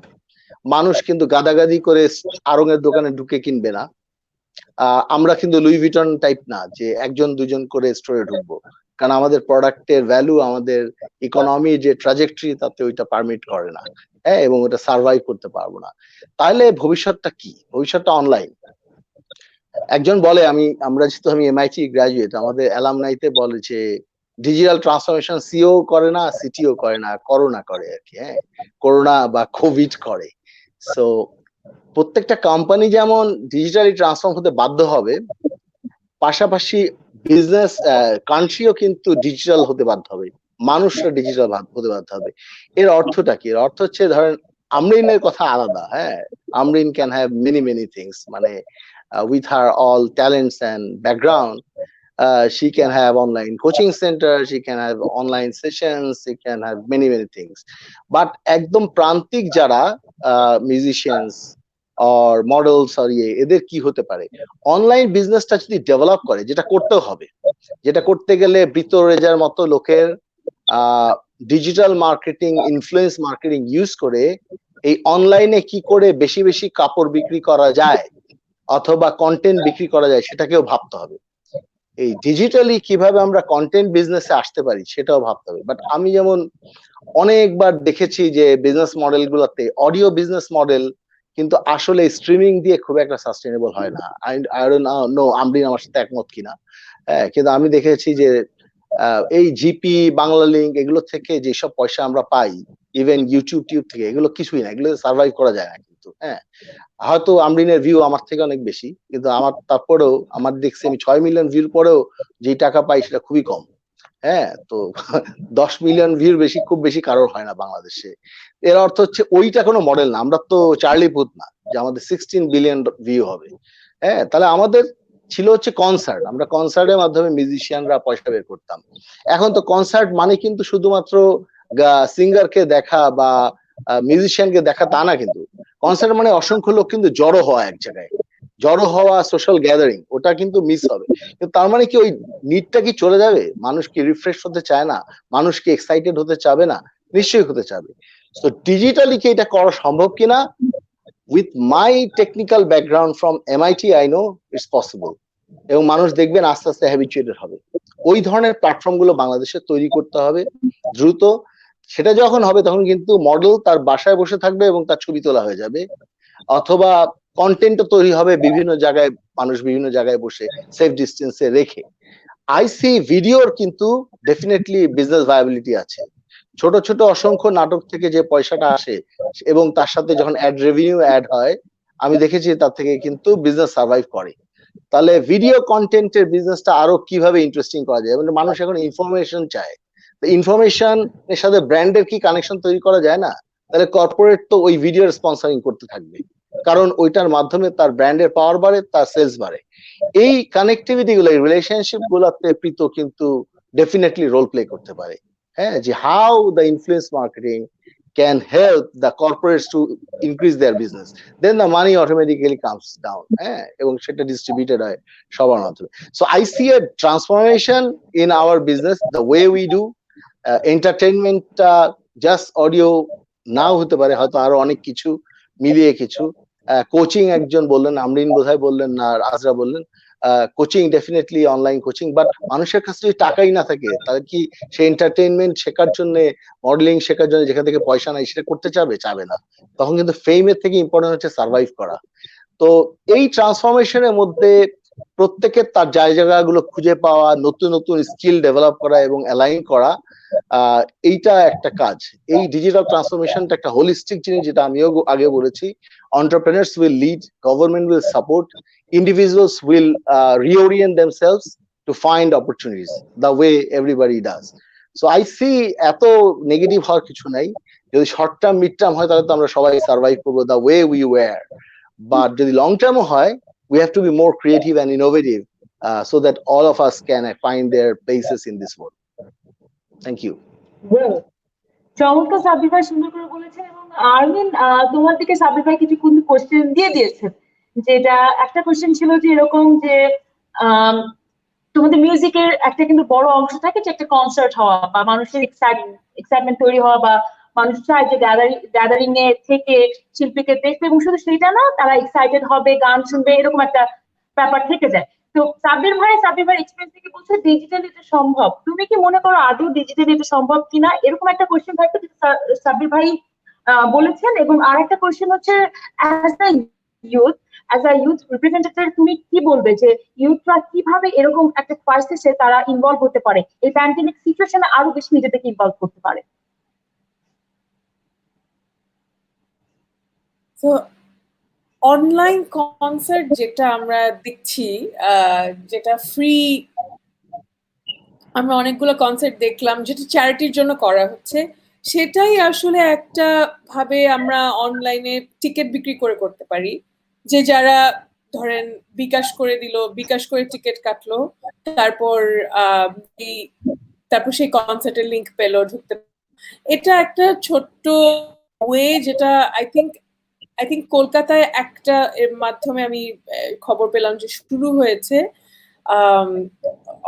মানুষ কিন্তু গাদাগাদি করে আড়ং-এর দোকানে ঢুকে কিনবে না। আমরা কিন্তু লুই ভিটন টাইপ না যে 1-2 করে স্টোরে ঢুকবো, কারণ আমাদের প্রোডাক্টের ভ্যালু, আমাদের ইকোনমি যে ট্রাজেক্টরি, তাতে ওইটা পারমিট করে না, হ্যাঁ, এবং ওটা সার্ভাইভ করতে পারবো না। তাহলে ভবিষ্যৎটা কি? ভবিষ্যৎটা অনলাইন। একজন বলে, আমরা যেহেতু আমি এমআইটি গ্রাজুয়েট, আমাদের অ্যালামনাইতে বলে যে ডিজিটাল ট্রান্সফরমেশন সিও করে না, সিটিও করে না, করোনা করে আর কি, হ্যাঁ, করোনা বা কোভিড করে। সো প্রত্যেকটা কোম্পানি যেমন ডিজিটালি ট্রান্সফর্ম হতে বাধ্য হবে, পাশাপাশি বিজনেস কান্ট্রিও কিন্তু ডিজিটাল হতে বাধ্য হবে, মানুষরা ডিজিটাল হতে বাধ্য হবে। এর অর্থটা কি? এর অর্থ হচ্ছে, ধরেন আমরিনের কথা আলাদা, হ্যাঁ, Amrin can have many things, মানে with her all talents and background, she can have online coaching center, she can have online sessions, she can have many things. But একদম প্রান্তিক যারা মিউজিশিয়ানস or models or এদের কি হতে পারে? Online বিজনেসটা যদি ডেভেলপ করে, যেটা করতেও হবে, যেটা করতে গেলে বৃত্ত রেজার মতো লোকের digital marketing, influence marketing use করে এই অনলাইনে কি করে বেশি কাপড় বিক্রি করা যায়, অথবা কন্টেন্ট বিক্রি করা যায় সেটাকেও ভাবতে হবে। এই ডিজিটালি কিভাবে আমরা কন্টেন্ট বিজনেসে আসতে পারি সেটাও ভাবতে হবে। বাট আমি যেমন অনেকবার দেখেছি যে বিজনেস মডেল গুলাতে অডিও বিজনেস মডেল কিন্তু আসলে স্ট্রিমিং দিয়ে খুব একটা সাস্টেনেবল হয় না। আই ডোন্ট নো আমরিন আমার সাথে একমত কিনা। হ্যাঁ, কিন্তু আমি দেখেছি যে এই জিপি, বাংলা লিংক এগুলো থেকে যেসব পয়সা আমরা পাই, ইভেন ইউটিউব থেকে, এগুলো কিছুই না, এগুলো সার্ভাইভ করা যায় না কিন্তু। হ্যাঁ, হয়তো আমরিনের ভিউ আমার থেকে অনেক বেশি, কিন্তু আমার তারপরেও আমার দেখছি আমি 6 মিলিয়ন ভিউর পরেও যে টাকা পাই সেটা খুবই কম। হ্যাঁ, তো 10 মিলিয়ন ভিউর বেশি খুব বেশি কারোর হয় না বাংলাদেশে। এর অর্থ হচ্ছে ওইটা কোনো মডেল না, আমরা তো চার্লি পুথ না যে আমাদের 16 বিলিয়ন ভিউ হবে। হ্যাঁ, তাহলে আমাদের ছিল হচ্ছে কনসার্ট, আমরা কনসার্টের মাধ্যমে মিউজিশিয়ানরা পয়সা বের করতাম। এখন তো কনসার্ট মানে কিন্তু শুধুমাত্র সিঙ্গারকে দেখা বা মিউজিশিয়ানকে দেখা তা না, কিন্তু কনসার্ট মানে অসংখ্য লোক কিন্তু জড়ো হওয়া এক জায়গায়, জড়ো হওয়া, সোশ্যাল গ্যাদারিং, ওটা কিন্তু মিস হবে। কিন্তু তার মানে কি ওই নিডটা কি চলে যাবে? মানুষ কি রিফ্রেশ হতে চায় না? মানুষ কি এক্সাইটেড হতে চাবে না? নিশ্চয়ই হতে চাবে। তো ডিজিটালি কি এটা করা সম্ভব কিনা? With my technical background from MIT I know it's possible. এবং মানুষ দেখবেন আস্তে আস্তে হ্যাবিচুয়েটেড হবে। ওই ধরনের প্ল্যাটফর্ম গুলো বাংলাদেশে তৈরি করতে হবে দ্রুত। সেটা যখন হবে তখন কিন্তু মডেল তার বাসায় বসে থাকবে এবং তার ছবি তোলা হয়ে যাবে, অথবা কন্টেন্টও তৈরি হবে বিভিন্ন জায়গায়, মানুষ বিভিন্ন জায়গায় বসে সেফ ডিস্টেন্সে রেখে। আইসি ভিডিওর কিন্তু ডেফিনেটলি বিজনেস ভায়াবিলিটি আছে। ছোট ছোট অসংখ্য নাটক থেকে যে পয়সাটা আসে এবং তার সাথে যখন অ্যাড রেভিনিউ অ্যাড হয়, আমি দেখেছি তার থেকে কিন্তু বিজনেস সার্ভাইভ করে। তাহলে ভিডিও কন্টেন্টের বিজনেসটা আরো কিভাবে ইন্টারেস্টিং করা যায়? মানে মানুষ এখন ইনফরমেশন চায়, ইনফরমেশন এর সাথে ব্র্যান্ডের কি কানেকশন তৈরি করা যায় না? তাহলে কর্পোরেট তো ওই ভিডিওর স্পন্সরিং করতে থাকবে, কারণ ওইটার মাধ্যমে তার ব্র্যান্ডের পাওয়ার বাড়ে, তার সেলস বাড়ে। এই কানেক্টিভিটি গুলো, এই রিলেশনশিপ গুলোতে প্রীত কিন্তু ডেফিনেটলি রোল প্লে করতে পারে। হ্যাঁ, যে how the influence marketing can help the corporates to increase their business, then the money automatically comes down, এবং সেটা ডিস্ট্রিবিউটেড হয় সবার মাধ্যমে। So I see a transformation in our business, the way we do entertainment, just audio নাও হতে পারে, হয়তো আরো অনেক কিছু মিলিয়ে কিছু। কোচিং একজন বললেন, আমরিন বোধহয় বললেন না, আজরা বললেন coaching, definitely online coaching. But মানুষের কাছে যদি টাকাই না থাকে তাহলে কি সে এন্টারটেইনমেন্ট শেখার জন্য, মডেলিং শেখার জন্য যেখান থেকে পয়সা নাই সেটা করতে চাবে না। তখন কিন্তু ফেমের থেকে ইম্পর্টেন্ট হচ্ছে সার্ভাইভ করা। তো এই ট্রান্সফরমেশনের মধ্যে প্রত্যেকের তার জায়গাগুলো খুঁজে পাওয়া, নতুন নতুন স্কিল ডেভেলপ করা এবং অ্যালাইন করা, এইটা একটা কাজ। এই ডিজিটাল ট্রান্সফরমেশনটা একটা হোলিস্টিক জিনিস, যেটা আমিও আগে বলেছি। Entrepreneurs will lead, government will support, individuals will reorient themselves to find opportunities the way everybody does. So I see এত নেগেটিভ হওয়ার কিছু নাই। যদি শর্ট টার্ম, মিড টার্ম হয় তাহলে তো আমরা সবাই সার্ভাইভ করবো the way we were, but যদি লং টার্মও হয়, we have to be more creative and innovative so that all of us can find their places in this world. Thank you. চমৎকার সাব্বির ভাই সুন্দর করে বলেছেন। এবং আরমিন, তোমার দিকে সাব্বির ভাই কিছু কোয়েশ্চেন দিয়ে দিয়েছেন, যেটা একটা কোয়েশ্চেন ছিল যে এরকম যে তোমাদের মিউজিকের একটা কিন্তু বড় অংশ থাকে যে একটা কনসার্ট হওয়া বা মানুষের এক্সাইটমেন্ট তৈরি হওয়া, বা মানুষ চায় যে গ্যাদারিং এ থেকে শিল্পীকে দেখবে, এবং শুধু সেটা না, তারা এক্সাইটেড হবে, গান শুনবে, এরকম একটা ব্যাপার থেকে যায়। তো সাব্বির ভাই এক্সপেরিয়েন্স থেকে বলছে ডিজিটাল এটা সম্ভব। তুমি কি মনে করো আদৌ ডিজিটাল এটা সম্ভব কিনা? এরকম একটা কোয়েশ্চেন থাকবে সাব্বির ভাই বলেছেন। এবং আর একটা কোয়েশ্চেন হচ্ছে, অ্যাজ আ ইউথ রিপ্রেজেন্টেটিভ তুমি কি বলবে যে ইউথরা কিভাবে এরকম একটা ক্রাইসিসে তারা ইনভলভ হতে পারে, এই প্যান্ডেমিক সিচুয়েশনে আরো বেশি নিজেদেরকে ইনভলভ করতে পারে? তো অনলাইন কনসার্ট যেটা আমরা দেখছি, যেটা ফ্রি, আমরা অনেকগুলো কনসার্ট দেখলাম যেটা চ্যারিটির জন্য করা হচ্ছে, সেটাই আসলে একটা ভাবে আমরা অনলাইনে টিকিট বিক্রি করতে পারি। যে যারা ধরেন বিকাশ করে দিল, বিকাশ করে টিকিট কাটলো, তারপর সেই কনসার্টের লিংক পেলো, ঢুকতে। এটা একটা ছোট্ট ওয়ে, যেটা আই থিঙ্ক কলকাতায় একটা এর মাধ্যমে আমি খবর পেলাম যে শুরু হয়েছে,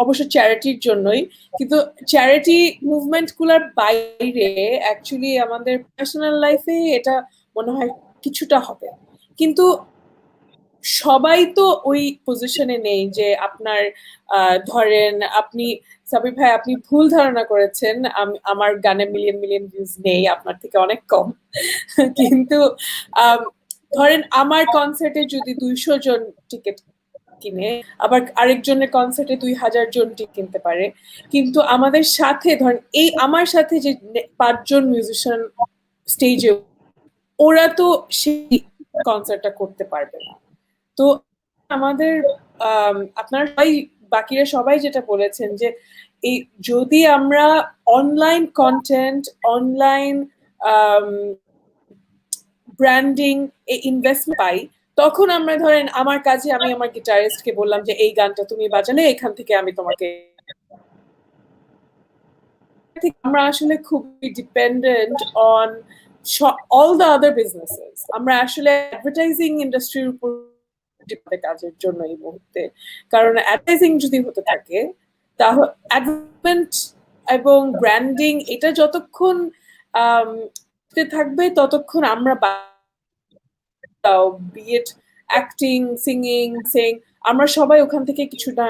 অবশ্য চ্যারিটির জন্যই। কিন্তু চ্যারিটি মুভমেন্ট গুলার বাইরে অ্যাকচুয়ালি আমাদের পার্সোনাল লাইফে এটা মনে হয় কিছুটা হবে। কিন্তু সবাই তো ওই পজিশনে নেই যে আপনার ধরেন আপনি সাবির ভাই আপনি ভুল ধারণা করেছেন আমার গানে মিলিয়ন মিলিয়ন ভিউজ নেই, আপনার থেকে অনেক কম। কিন্তু ধরেন আমার কনসার্টে যদি 200 জন টিকিট কিনে, আবার আরেকজনের কনসার্টে 2000 জন টিকিট কিনতে পারে, কিন্তু আমাদের সাথে ধরেন এই আমার সাথে যে 5 জন মিউজিশিয়ান স্টেজে, ওরা তো সেই কনসার্টটা করতে পারবে না। তো আমাদের আপনারা সবাই বাকিরা সবাই যেটা বলেছেন যে এই যদি আমরা অনলাইন কন্টেন্ট, অনলাইন ব্র্যান্ডিং এ ইনভেস্টমেন্ট পাই, তখন আমরা ধরেন আমার কাছে আমি আমার গিটারিস্টকে বললাম যে এই গানটা তুমি বাজালে, এখান থেকে আমি তোমাকে, আমরা আসলে খুবই dependent on all the other businesses. আমরা আসলে অ্যাডভার্টাইজিং ইন্ডাস্ট্রির উপর কাজের জন্য এই মুহূর্তে, কারণ অ্যাডভার্টাইজিং যদি হতে থাকে তাহলে অ্যাডভার্টাইজমেন্ট এবং ব্র্যান্ডিং এটা যতক্ষণ থাকবে ততক্ষণ আমরা বিট অ্যাক্টিং, সিঙ্গিং, আমরা সবাই ওখান থেকে কিছু না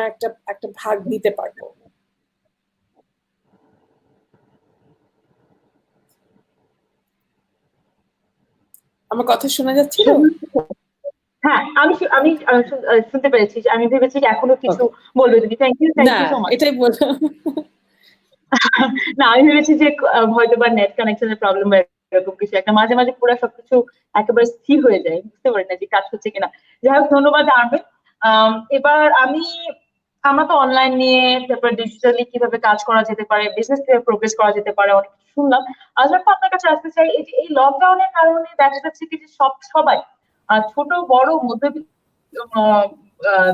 একটা ভাগ নিতে পারবো। আমার কথা শোনা যাচ্ছিল? হ্যাঁ, আমি শুনতে পেরেছি। আমি ভেবেছি যে এখনো কিছু বলবে তুমি। Thank you so much. এটাই বললাম। না, আমি ভেবেছি যে হয়তো বা নেট কানেকশনের প্রবলেম বা এরকম কিছু একটা, মাঝে মাঝে পুরো সবকিছু একেবারে স্থির হয়ে যায়, বুঝতে পারি না যে কাজ হচ্ছে কিনা। যাই হোক, ধন্যবাদ আরবেন। এবার আমরা তো অনলাইন নিয়ে, তারপর ডিজিটালি কিভাবে কাজ করা যেতে পারে, বিজনেস কিভাবে প্রোগ্রেস করা যেতে পারে অনেক কিছু শুনলাম। আজ আপনার কাছে আসতে চাই, এই লকডাউনের কারণে দেখা যাচ্ছে কি যে সবাই ছোট বড় মধ্যবিত্ত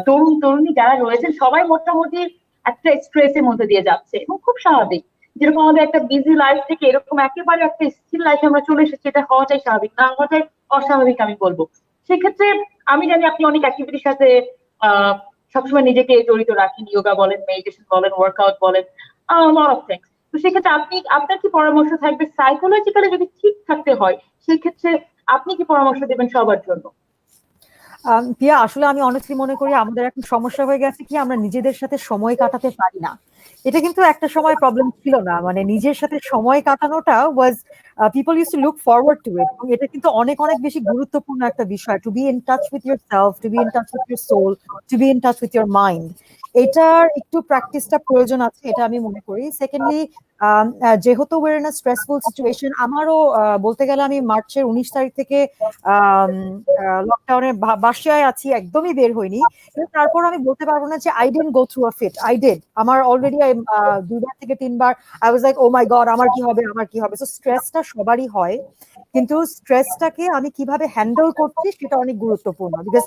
তরুণ তরুণী যারা রয়েছেন সবাই মোটামুটি একটা স্ট্রেসের মধ্যে দিয়ে যাচ্ছে, এবং খুব স্বাভাবিক। যেরকম আমাদের একটা বিজি লাইফ থেকে এরকম একেবারে একটা স্থির লাইফে আমরা চলে এসেছি, এটা হওয়াটাই স্বাভাবিক, না হওয়াটাই অস্বাভাবিক আমি বলবো। সেক্ষেত্রে আমি জানি আপনি অনেক অ্যাক্টিভিটির সাথে সবসময় নিজেকে জড়িত রাখেন, যোগা বলেন, মেডিটেশন বলেন, ওয়ার্কআউট বলেন, লট অফ থিংস। তো সেক্ষেত্রে আপনার কি পরামর্শ থাকবে, সাইকোলজিক্যালি যদি ঠিক থাকতে হয় সেক্ষেত্রে আপনি কি পরামর্শ দেবেন সবার জন্য? পিয়া, আসলে আমি অনেস্টলি মনে করি আমাদের এখন সমস্যা হয়ে গেছে কি, আমরা নিজেদের সাথে সময় কাটাতে পারি না। এটা কিন্তু একটা সময় প্রবলেম ছিল না, মানে নিজের সাথে সময় কাটানোটা was people use to look forward to it, এবং এটা কিন্তু অনেক অনেক বেশি গুরুত্বপূর্ণ একটা বিষয়, to be in touch with yourself, to be in touch with your soul, to be in touch with your mind. এটার একটু প্র্যাকটিসটা প্রয়োজন আছে, এটা আমি মনে করি। সেকেন্ডলি, যেহেতু we're in a stressful situation, আমারও বলতে গেলে আমি মার্চের 19 তারিখ থেকে লকডাউনের বাসায় আছি, একদমই বের হইনি। কিন্তু তারপর আমি বলতে পারবো না যে I didn't go through a fit, I did. আমার অলরেডি 2বার থেকে 3বার I was like oh my God, আমার কি হবে, আমার কি হবে। সো স্ট্রেসটা সবারই হয়, কিন্তু স্ট্রেসটাকে আমি কিভাবে হ্যান্ডেল করছি সেটা অনেক গুরুত্বপূর্ণ। Because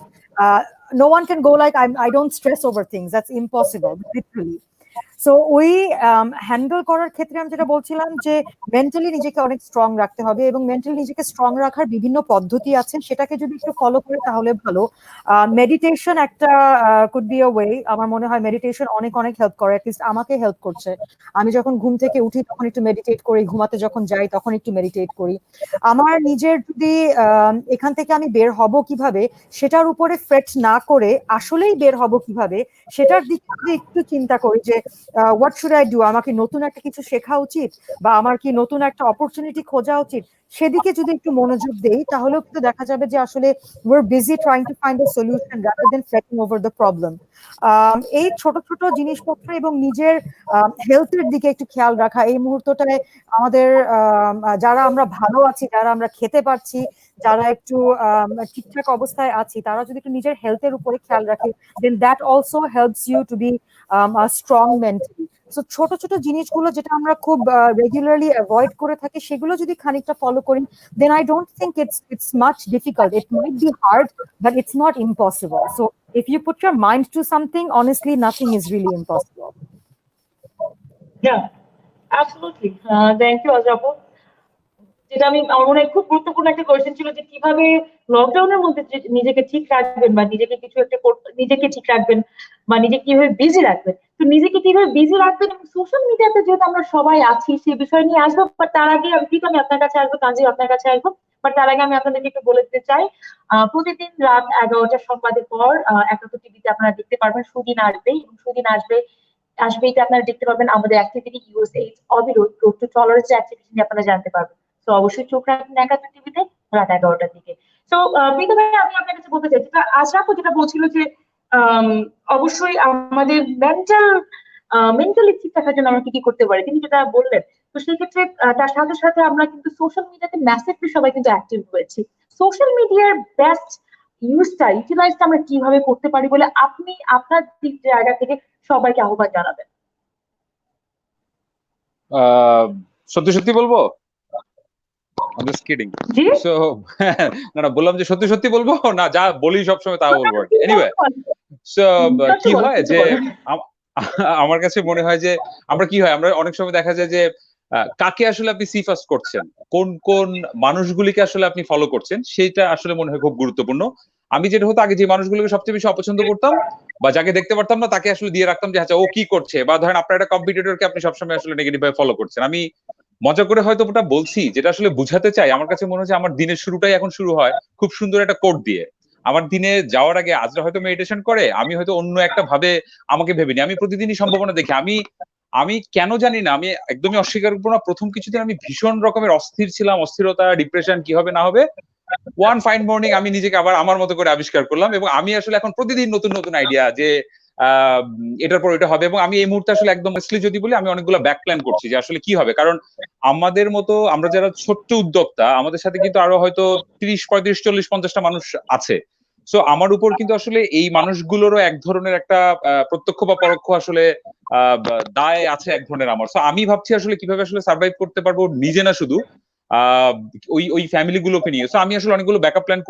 no one can go like I don't stress over things, that's impossible literally. So ওই হ্যান্ডেল করার ক্ষেত্রে আমি যেটা বলছিলাম যে মেন্টালি নিজেকে অনেক স্ট্রং রাখতে হবে, এবং মেন্টালি নিজেকে স্ট্রং রাখার বিভিন্ন পদ্ধতি আছে, সেটাকে যদি একটু ফলো করে তাহলে ভালো। মেডিটেশন একটা কুড বি আ ওয়ে। আমার মনে হয় মেডিটেশন অনেক অনেক হেল্প করে, অ্যাটলিস্ট আমাকে হেল্প করছে। আমি যখন ঘুম থেকে উঠি তখন একটু মেডিটেট করি, ঘুমাতে যখন যাই তখন একটু মেডিটেট করি। আমার নিজের যদি এখান থেকে আমি বের হব কিভাবে সেটার উপরে ফ্রেট না করে আসলেই বের হব কিভাবে সেটার দিকে যদি একটু চিন্তা করি যে হোয়াট শুড আই ডু, আমাকে নতুন একটা কিছু শেখা উচিত, বা আমার কি নতুন একটা অপরচুনিটি খোঁজা উচিত, সেদিকে যদি একটু মনোযোগ দেই তাহলেও কিন্তু দেখা যাবে যে আসলে we're busy trying to find a solution rather than fretting over the problem. এই ছোট ছোট জিনিসপত্র এবং নিজের হেলথের দিকে একটু খেয়াল রাখা এই মুহূর্তটায় আমাদের, যারা আমরা ভালো আছি, যারা আমরা খেতে পারছি, যারা একটু ঠিকঠাক অবস্থায় আছি, তারা যদি একটু নিজের হেলথের উপরে খেয়াল রাখে, then that also helps you to be strong mentally. So ছোট ছোট জিনিসগুলো যেটা আমরা খুব রেগুলারলি অ্যাভয়েড করে থাকি, সেগুলো যদি খানিকটা ফলো করি, then I don't think it's much difficult. It might be hard, but it's not impossible. So if you put your mind to something, honestly, nothing is really impossible. Yeah, absolutely. Thank you, আজরাপু। যেটা আমার মনে হয় খুব গুরুত্বপূর্ণ একটা question ছিল যে কিভাবে লকডাউনের মধ্যে নিজেকে ঠিক রাখবেন, বা নিজেকে কিছু একটা নিজেকে ঠিক রাখবেন, বা নিজেকে কিভাবে বিজি রাখবেন, তো নিজেকে কিভাবে বিজি রাখবেন, সোশ্যাল মিডিয়াতে যেহেতু আমরা সবাই আছি সেই বিষয় নিয়ে আসবো। বাট তার আগে আমি আপনার কাছে আসবো, তানজিম আপনার কাছে আসবো। বাট তার আগে আমি আপনাদেরকে একটু বলে দিতে চাই, প্রতিদিন রাত 11টার সংবাদের পর একাত্তর টিভিতে আপনারা দেখতে পারবেন সুদিন আসবে, এবং সুদিন আসবেইতে আপনারা দেখতে পাবেন আমাদের অ্যাক্টিভিটি ইউএসএইচ অবিরোধ রোড টু টলারেন্স অ্যাক্টিভিটি নিয়ে আপনারা জানতে পারবেন। তো অবশ্যই চোখ রাখবেন একাত্তর টিভিতে রাত 11টার দিকে। তো প্রীতম ভাই, আমি আপনার কাছে বলতে চাই, যেটা আশরাফও যেটা বলছিল যে আম, অবশ্যই আমাদের মেন্টালি ঠিক থাকার জন্য আমরা কি কি করতে পারি, তিনি যেটা বললেন। তো সেই ক্ষেত্রে তার সাথে সাথে আমরা কিন্তু সোশ্যাল মিডিয়াতে ম্যাসিভলি সবাই কিন্তু অ্যাক্টিভ হয়েছি। সোশ্যাল মিডিয়ার বেস্ট ইউটিলাইজটা আমরা কিভাবে করতে পারি বলে আপনি আপনার দিক জায়গা থেকে সবাইকে আহ্বান জানাবেন? সত্যি সত্যি বলবো, I'm just kidding. G, So, না বললাম যে সত্যি সত্যি বলবো না, যা বলি সবসময় তা বলবো। এনিওয়ে, সো কি হয় যে আমার কাছে মনে হয় যে আমরা অনেক সময় দেখা যায় যে কাকে আসলে আপনি সি ফার্স্ট করছেন, কোন কোন মানুষগুলিকে আসলে আপনি ফলো করছেন, সেটা আসলে মনে হয় খুব গুরুত্বপূর্ণ। আমি যেটা হতো আগে, যে মানুষগুলোকে সবচেয়ে বেশি অপছন্দ করতাম বা যাকে দেখতে পারতাম না, তাকে আসলে দিয়ে রাখতাম যে আচ্ছা ও কি করছে, বা ধরেন আপনার একটা কম্পিটিটরকে আপনি সবসময় আসলে নেগেটিভ ভাবে ফলো করছেন। আমি মজা করে হয়তো ওটা বলছি, যেটা আসলে বুঝাতে চাই। আমার কাছে মনে হচ্ছে আমার দিনের শুরুটাই এখন শুরু হয় খুব সুন্দর একটা কোট দিয়ে। আমার দিনে যাওয়ার আগে আজরা হয়তো মেডিটেশন করে, আমি হয়তো অন্য একটা ভাবে আমাকে ভেবিনি। আমি প্রতিদিনই সম্ভাবনা দেখি। আমি কেন জানি না, আমি একদমই অস্বীকার করবো না, প্রথম কিছুদিন আমি ভীষণ রকমের অস্থির ছিলাম, অস্থিরতা, ডিপ্রেশন, কি হবে না হবে। ওয়ান ফাইন মর্নিং আমি নিজেকে আবার আমার মতো করে আবিষ্কার করলাম, এবং আমি আসলে এখন প্রতিদিন নতুন নতুন আইডিয়া যে এটার পর এটা হবে। এবং আমি এই মুহূর্তে আসলে একদম যদি বলি, আমি অনেকগুলো ব্যাক প্ল্যান করছি যে আসলে কি হবে। কারণ আমাদের মতো আমরা যারা ছোট্ট উদ্যোক্তা, আমাদের সাথে কিন্তু আরো হয়তো 30, 35, 40, 50টা মানুষ আছে। সো আমার উপর কিন্তু আসলে এই মানুষগুলোরও এক ধরনের একটা প্রত্যক্ষ বা পরোক্ষ আসলে দায় আছে এক ধরনের আমার। সো আমি ভাবছি আসলে কিভাবে আসলে সার্ভাইভ করতে পারবো, নিজে না শুধু ওই ফ্যামিলি গুলোকে নিয়ে। সো আমি আসলে অনেকগুলো ব্যাকআপ প্ল্যান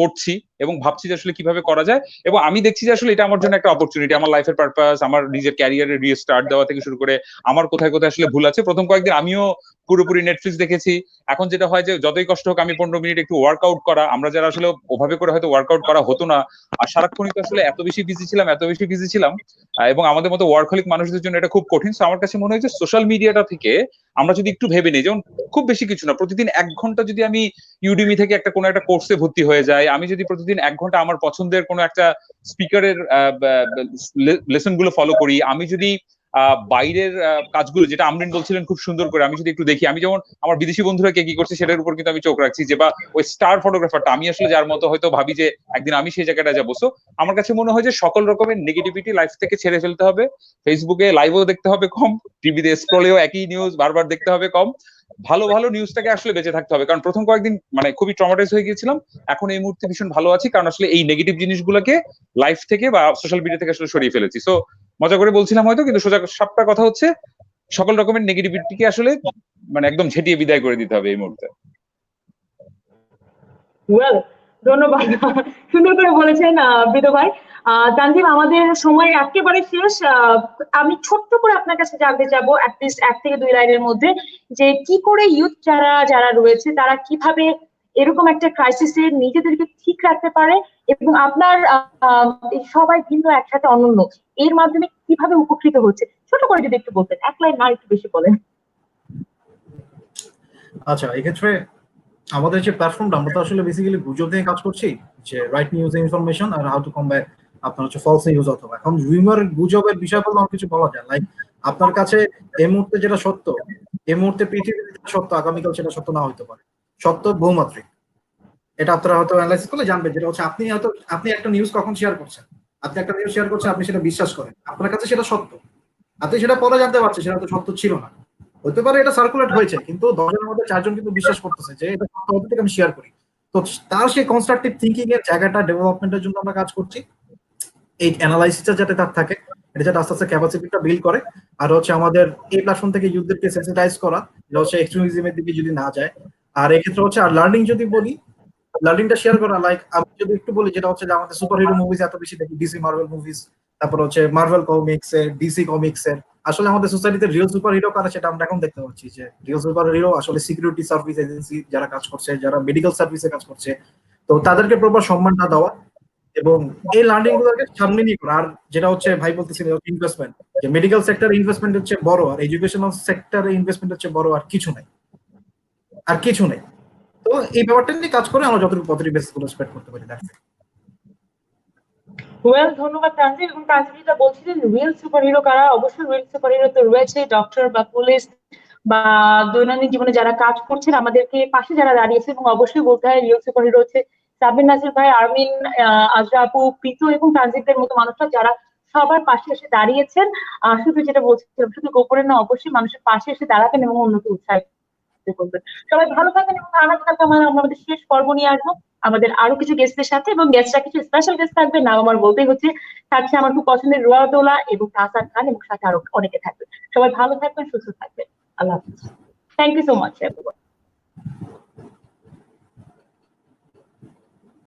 করছি এবং ভাবছি যে আসলে কিভাবে করা যায়। এবং আমি দেখছি যে আসলে এটা আমার জন্য একটা অপরচুনিটি, আমার লাইফের পারপাস, আমার নিজের ক্যারিয়ারের রিস্টার্ট দেওয়া থেকে শুরু করে আমার কোথায় কোথায় আসলে ভুল আছে। প্রথম কয়েকদিন আমিও পুরোপুরি নেটফ্লিক্স দেখেছি। এখন যেটা হয় যে যতই কষ্ট হোক, আমি 15 মিনিট একটু ওয়ার্কআউট করা, আমরা যারা আসলে ওভাবে করে হয়তো ওয়ার্কআউট করা হতো না, আর সারাক্ষণই তো আসলে এত বেশি বিজি ছিলাম, এবং আমাদের মতো ওয়ার্কহলিক মানুষদের জন্য এটা খুব কঠিন। সো আমার কাছে মনে হয় যে সোশ্যাল মিডিয়াটা থেকে আমরা যদি একটু ভেবে নিই, যেমন খুব বেশি কিছু না, প্রতিদিন 1 ঘন্টা যদি আমি ইউডিমি থেকে কোনো একটা কোর্সে ভর্তি হয়ে যাই, আমি যদি প্রতিদিন 1 ঘন্টা আমার পছন্দের কোনো একটা স্পিকারের লেসন গুলো ফলো করি, আমি যদি বাইরের কাজগুলো, যেটা আমরিন বলছিলেন খুব সুন্দর করে, আমি যদি একটু দেখি, আমি যেমন আমার বিদেশি বন্ধুরা কে কি করছে সেটার উপর কিন্তু আমি চোখ রাখছি, যে বা ওই স্টার ফটোগ্রাফারটা, আমি আসলে যার মতো হয়তো ভাবি যে একদিন আমি সেই জায়গাটা যাবো। সো আমার কাছে মনে হয় যে সকল রকমের নেগেটিভিটি লাইফ থেকে ছেড়ে ফেলতে হবে। ফেসবুকে লাইভও দেখতে হবে কম, টিভিতে স্ক্রলেও একই নিউজ বারবার দেখতে হবে কম। ভালো ভালো নিউজটাকে আসলে বেঁচে থাকতে হবে। কারণ প্রথম কয়েকদিন খুবই ট্রমাটাইজ হয়ে গিয়েছিলাম, এখন এই মুহূর্তে ভীষণ ভালো আছি, কারণ আসলে এই নেগেটিভ জিনিসগুলোকে লাইফ থেকে বা সোশ্যাল মিডিয়া থেকে আসলে সরিয়ে ফেলেছি। সো মজা করে বলছিলাম হয়তো, কিন্তু সোজা সাপটা কথা হচ্ছে সকল রকমের নেগেটিভিটিকে আসলে একদম ঝেঁটিয়ে বিদায় করে দিতে হবে এই মুহূর্তে। ওয়েল, ধন্যবাদ, সুন্দর করে বলেছেন বিদু ভাই। তানজিম, আমাদের সময় একেবারে শেষ। আমি ছোট্ট করে আপনার কাছে জানতে চাবো, অ্যাটলিস্ট 1 থেকে 2 লাইনের মধ্যে, যে কি করে ইউথ যারা রয়েছে তারা কিভাবে এরকম একটা ক্রাইসিসে নিজেদেরকে ঠিক রাখতে পারে, এবং আপনার সবাই ভিন্ন একসাথে অনন্য, এর মাধ্যমে কিভাবে উপকৃত হচ্ছে, ছোট করে যদি একটু বলতেন, 1 লাইন না একটু বেশি বলেন। আচ্ছা, এক্ষেত্রে আমাদের যে প্ল্যাটফর্মটা, আমরা তো আসলে বেসিক্যালি গুজব নিয়ে কাজ করছি, যে রাইট নিউজ ইনফরমেশন আর হাউ টু কমব্যাট আপনার হচ্ছে ফলস নিউজ। অথবা এখন রিউমার, গুজবের বিষয় বলতে অনেক কিছু বলা যায়। লাইক আপনার কাছে এই মুহূর্তে যেটা সত্য, এই মুহূর্তে পৃথিবীতে যেটা সত্য, আগামীকাল সেটা সত্য না হতে পারে। সত্য বহুমাত্রিক, এটা আপনারা হয়তো অ্যানালাইসিস করলে জানবেন। যেটা হচ্ছে আপনি একটা নিউজ কখন শেয়ার করছেন, আপনি একটা নিউজ শেয়ার করছেন, আপনি সেটা বিশ্বাস করেন, আপনার কাছে সেটা সত্য, আপনি সেটা পরে জানতে পারছেন সেটা তো সত্য ছিল না। হতে পারে এটা সার্কুলেট হয়েছে, কিন্তু 10 জনের মধ্যে 4 জন কিন্তু বিশ্বাস করতেছে যে এটা সত্য, হতে থেকে আমি শেয়ার করি। তো তার সেই কনস্ট্রাকটিভ থিঙ্কিং এর জায়গাটা ডেভেলপমেন্টের জন্য আমরা কাজ করছি। এই অ্যানালাইসিসটা যাতে তার থাকে, এটা যাতে আস্তে আস্তে ক্যাপাসিটিটা বিল্ড করে। আর হচ্ছে আমাদের এই প্ল্যাটফর্ম থেকে ইউথদেরকে সেন্সিটাইজ করা, যে হচ্ছে এক্সট্রিমিজমের দিকে যদি না যায়। আর এক্ষেত্রে হচ্ছে আর লার্নিং যদি বলি, লার্নিংটা শেয়ার করা। লাইক আমি যদি একটু বলি, যেটা হচ্ছে যে আমাদের সুপার হিরো মুভিজ এত বেশি দেখি, ডিসি মার্ভেল মুভিজ, তারপর হচ্ছে মার্ভেল কমিক্স এর, ডিসি কমিক্স এর। আসলে আমাদের সোসাইটিতে রিয়েল সুপার হিরো কারা সেটা আমরা এখন দেখতে পাচ্ছি, যে রিয়েল সুপার হিরো আসলে সিকিউরিটি সার্ভিস এজেন্সি যারা কাজ করছে, যারা মেডিকেল সার্ভিসে কাজ করছে, তো তাদেরকে প্রপার সম্মানটা দেওয়া। এবং এই লার্নিং গুলোকে সামনে নিয়ে করা। আর যেটা হচ্ছে ভাই বলতেছিলেন ইনভেস্টমেন্ট, যে মেডিকেল সেক্টরে ইনভেস্টমেন্ট হচ্ছে বড়, আর এডুকেশনাল সেক্টরে ইনভেস্টমেন্ট হচ্ছে বড়, আর কিছু নাই, আর কিছু নেই। তো এই ব্যাপারটা নিয়ে কাজ করে আমরা যতটুকু পজিটিভ বেসিস গুলো স্প্রেড করতে পারি। ওয়েল, ধন্যবাদ তানজিব। এবং তানজিব যেটা বলছিলেন রিয়েল সুপারহিরো কারা, অবশ্যই রিয়েল সুপারহিরো তো রয়েছে ডক্টর বা পুলিশ বা দৈনন্দিন জীবনে যারা কাজ করছেন, আমাদেরকে পাশে যারা দাঁড়িয়েছে, এবং অবশ্যই বলতে হয় রিয়েল সুপারহিরো হচ্ছে সাবির নাজির ভাই, আরমিন, আজরা আপু, প্রীতু এবং তানজিবদের মতো মানুষরা যারা সবার পাশে এসে দাঁড়িয়েছেন। শুধু যেটা বলছিলাম, শুধু গোপনে না, অবশ্যই মানুষের পাশে এসে দাঁড়াবেন এবং অন্যকে উৎসাহিত করবেন। সবাই ভালো থাকেন এবং আগামীকালকে আমরা আমাদের শেষ পর্ব নিয়ে আসবো আমাদের আরো কিছু গেস্টের সাথে, এবং গেস্টরা কিছু স্পেশাল গেস্ট থাকবে, নাম আমার বলতেই হচ্ছে, থাকছে আমার খুব পছন্দের রুয়াদৌলা এবং তাহসান খান, এবং সাথে আরো অনেকে থাকবে। সবাই ভালো থাকবেন, সুস্থ থাকবেন। আল্লাহ হাফিজ। Thank you so much everyone.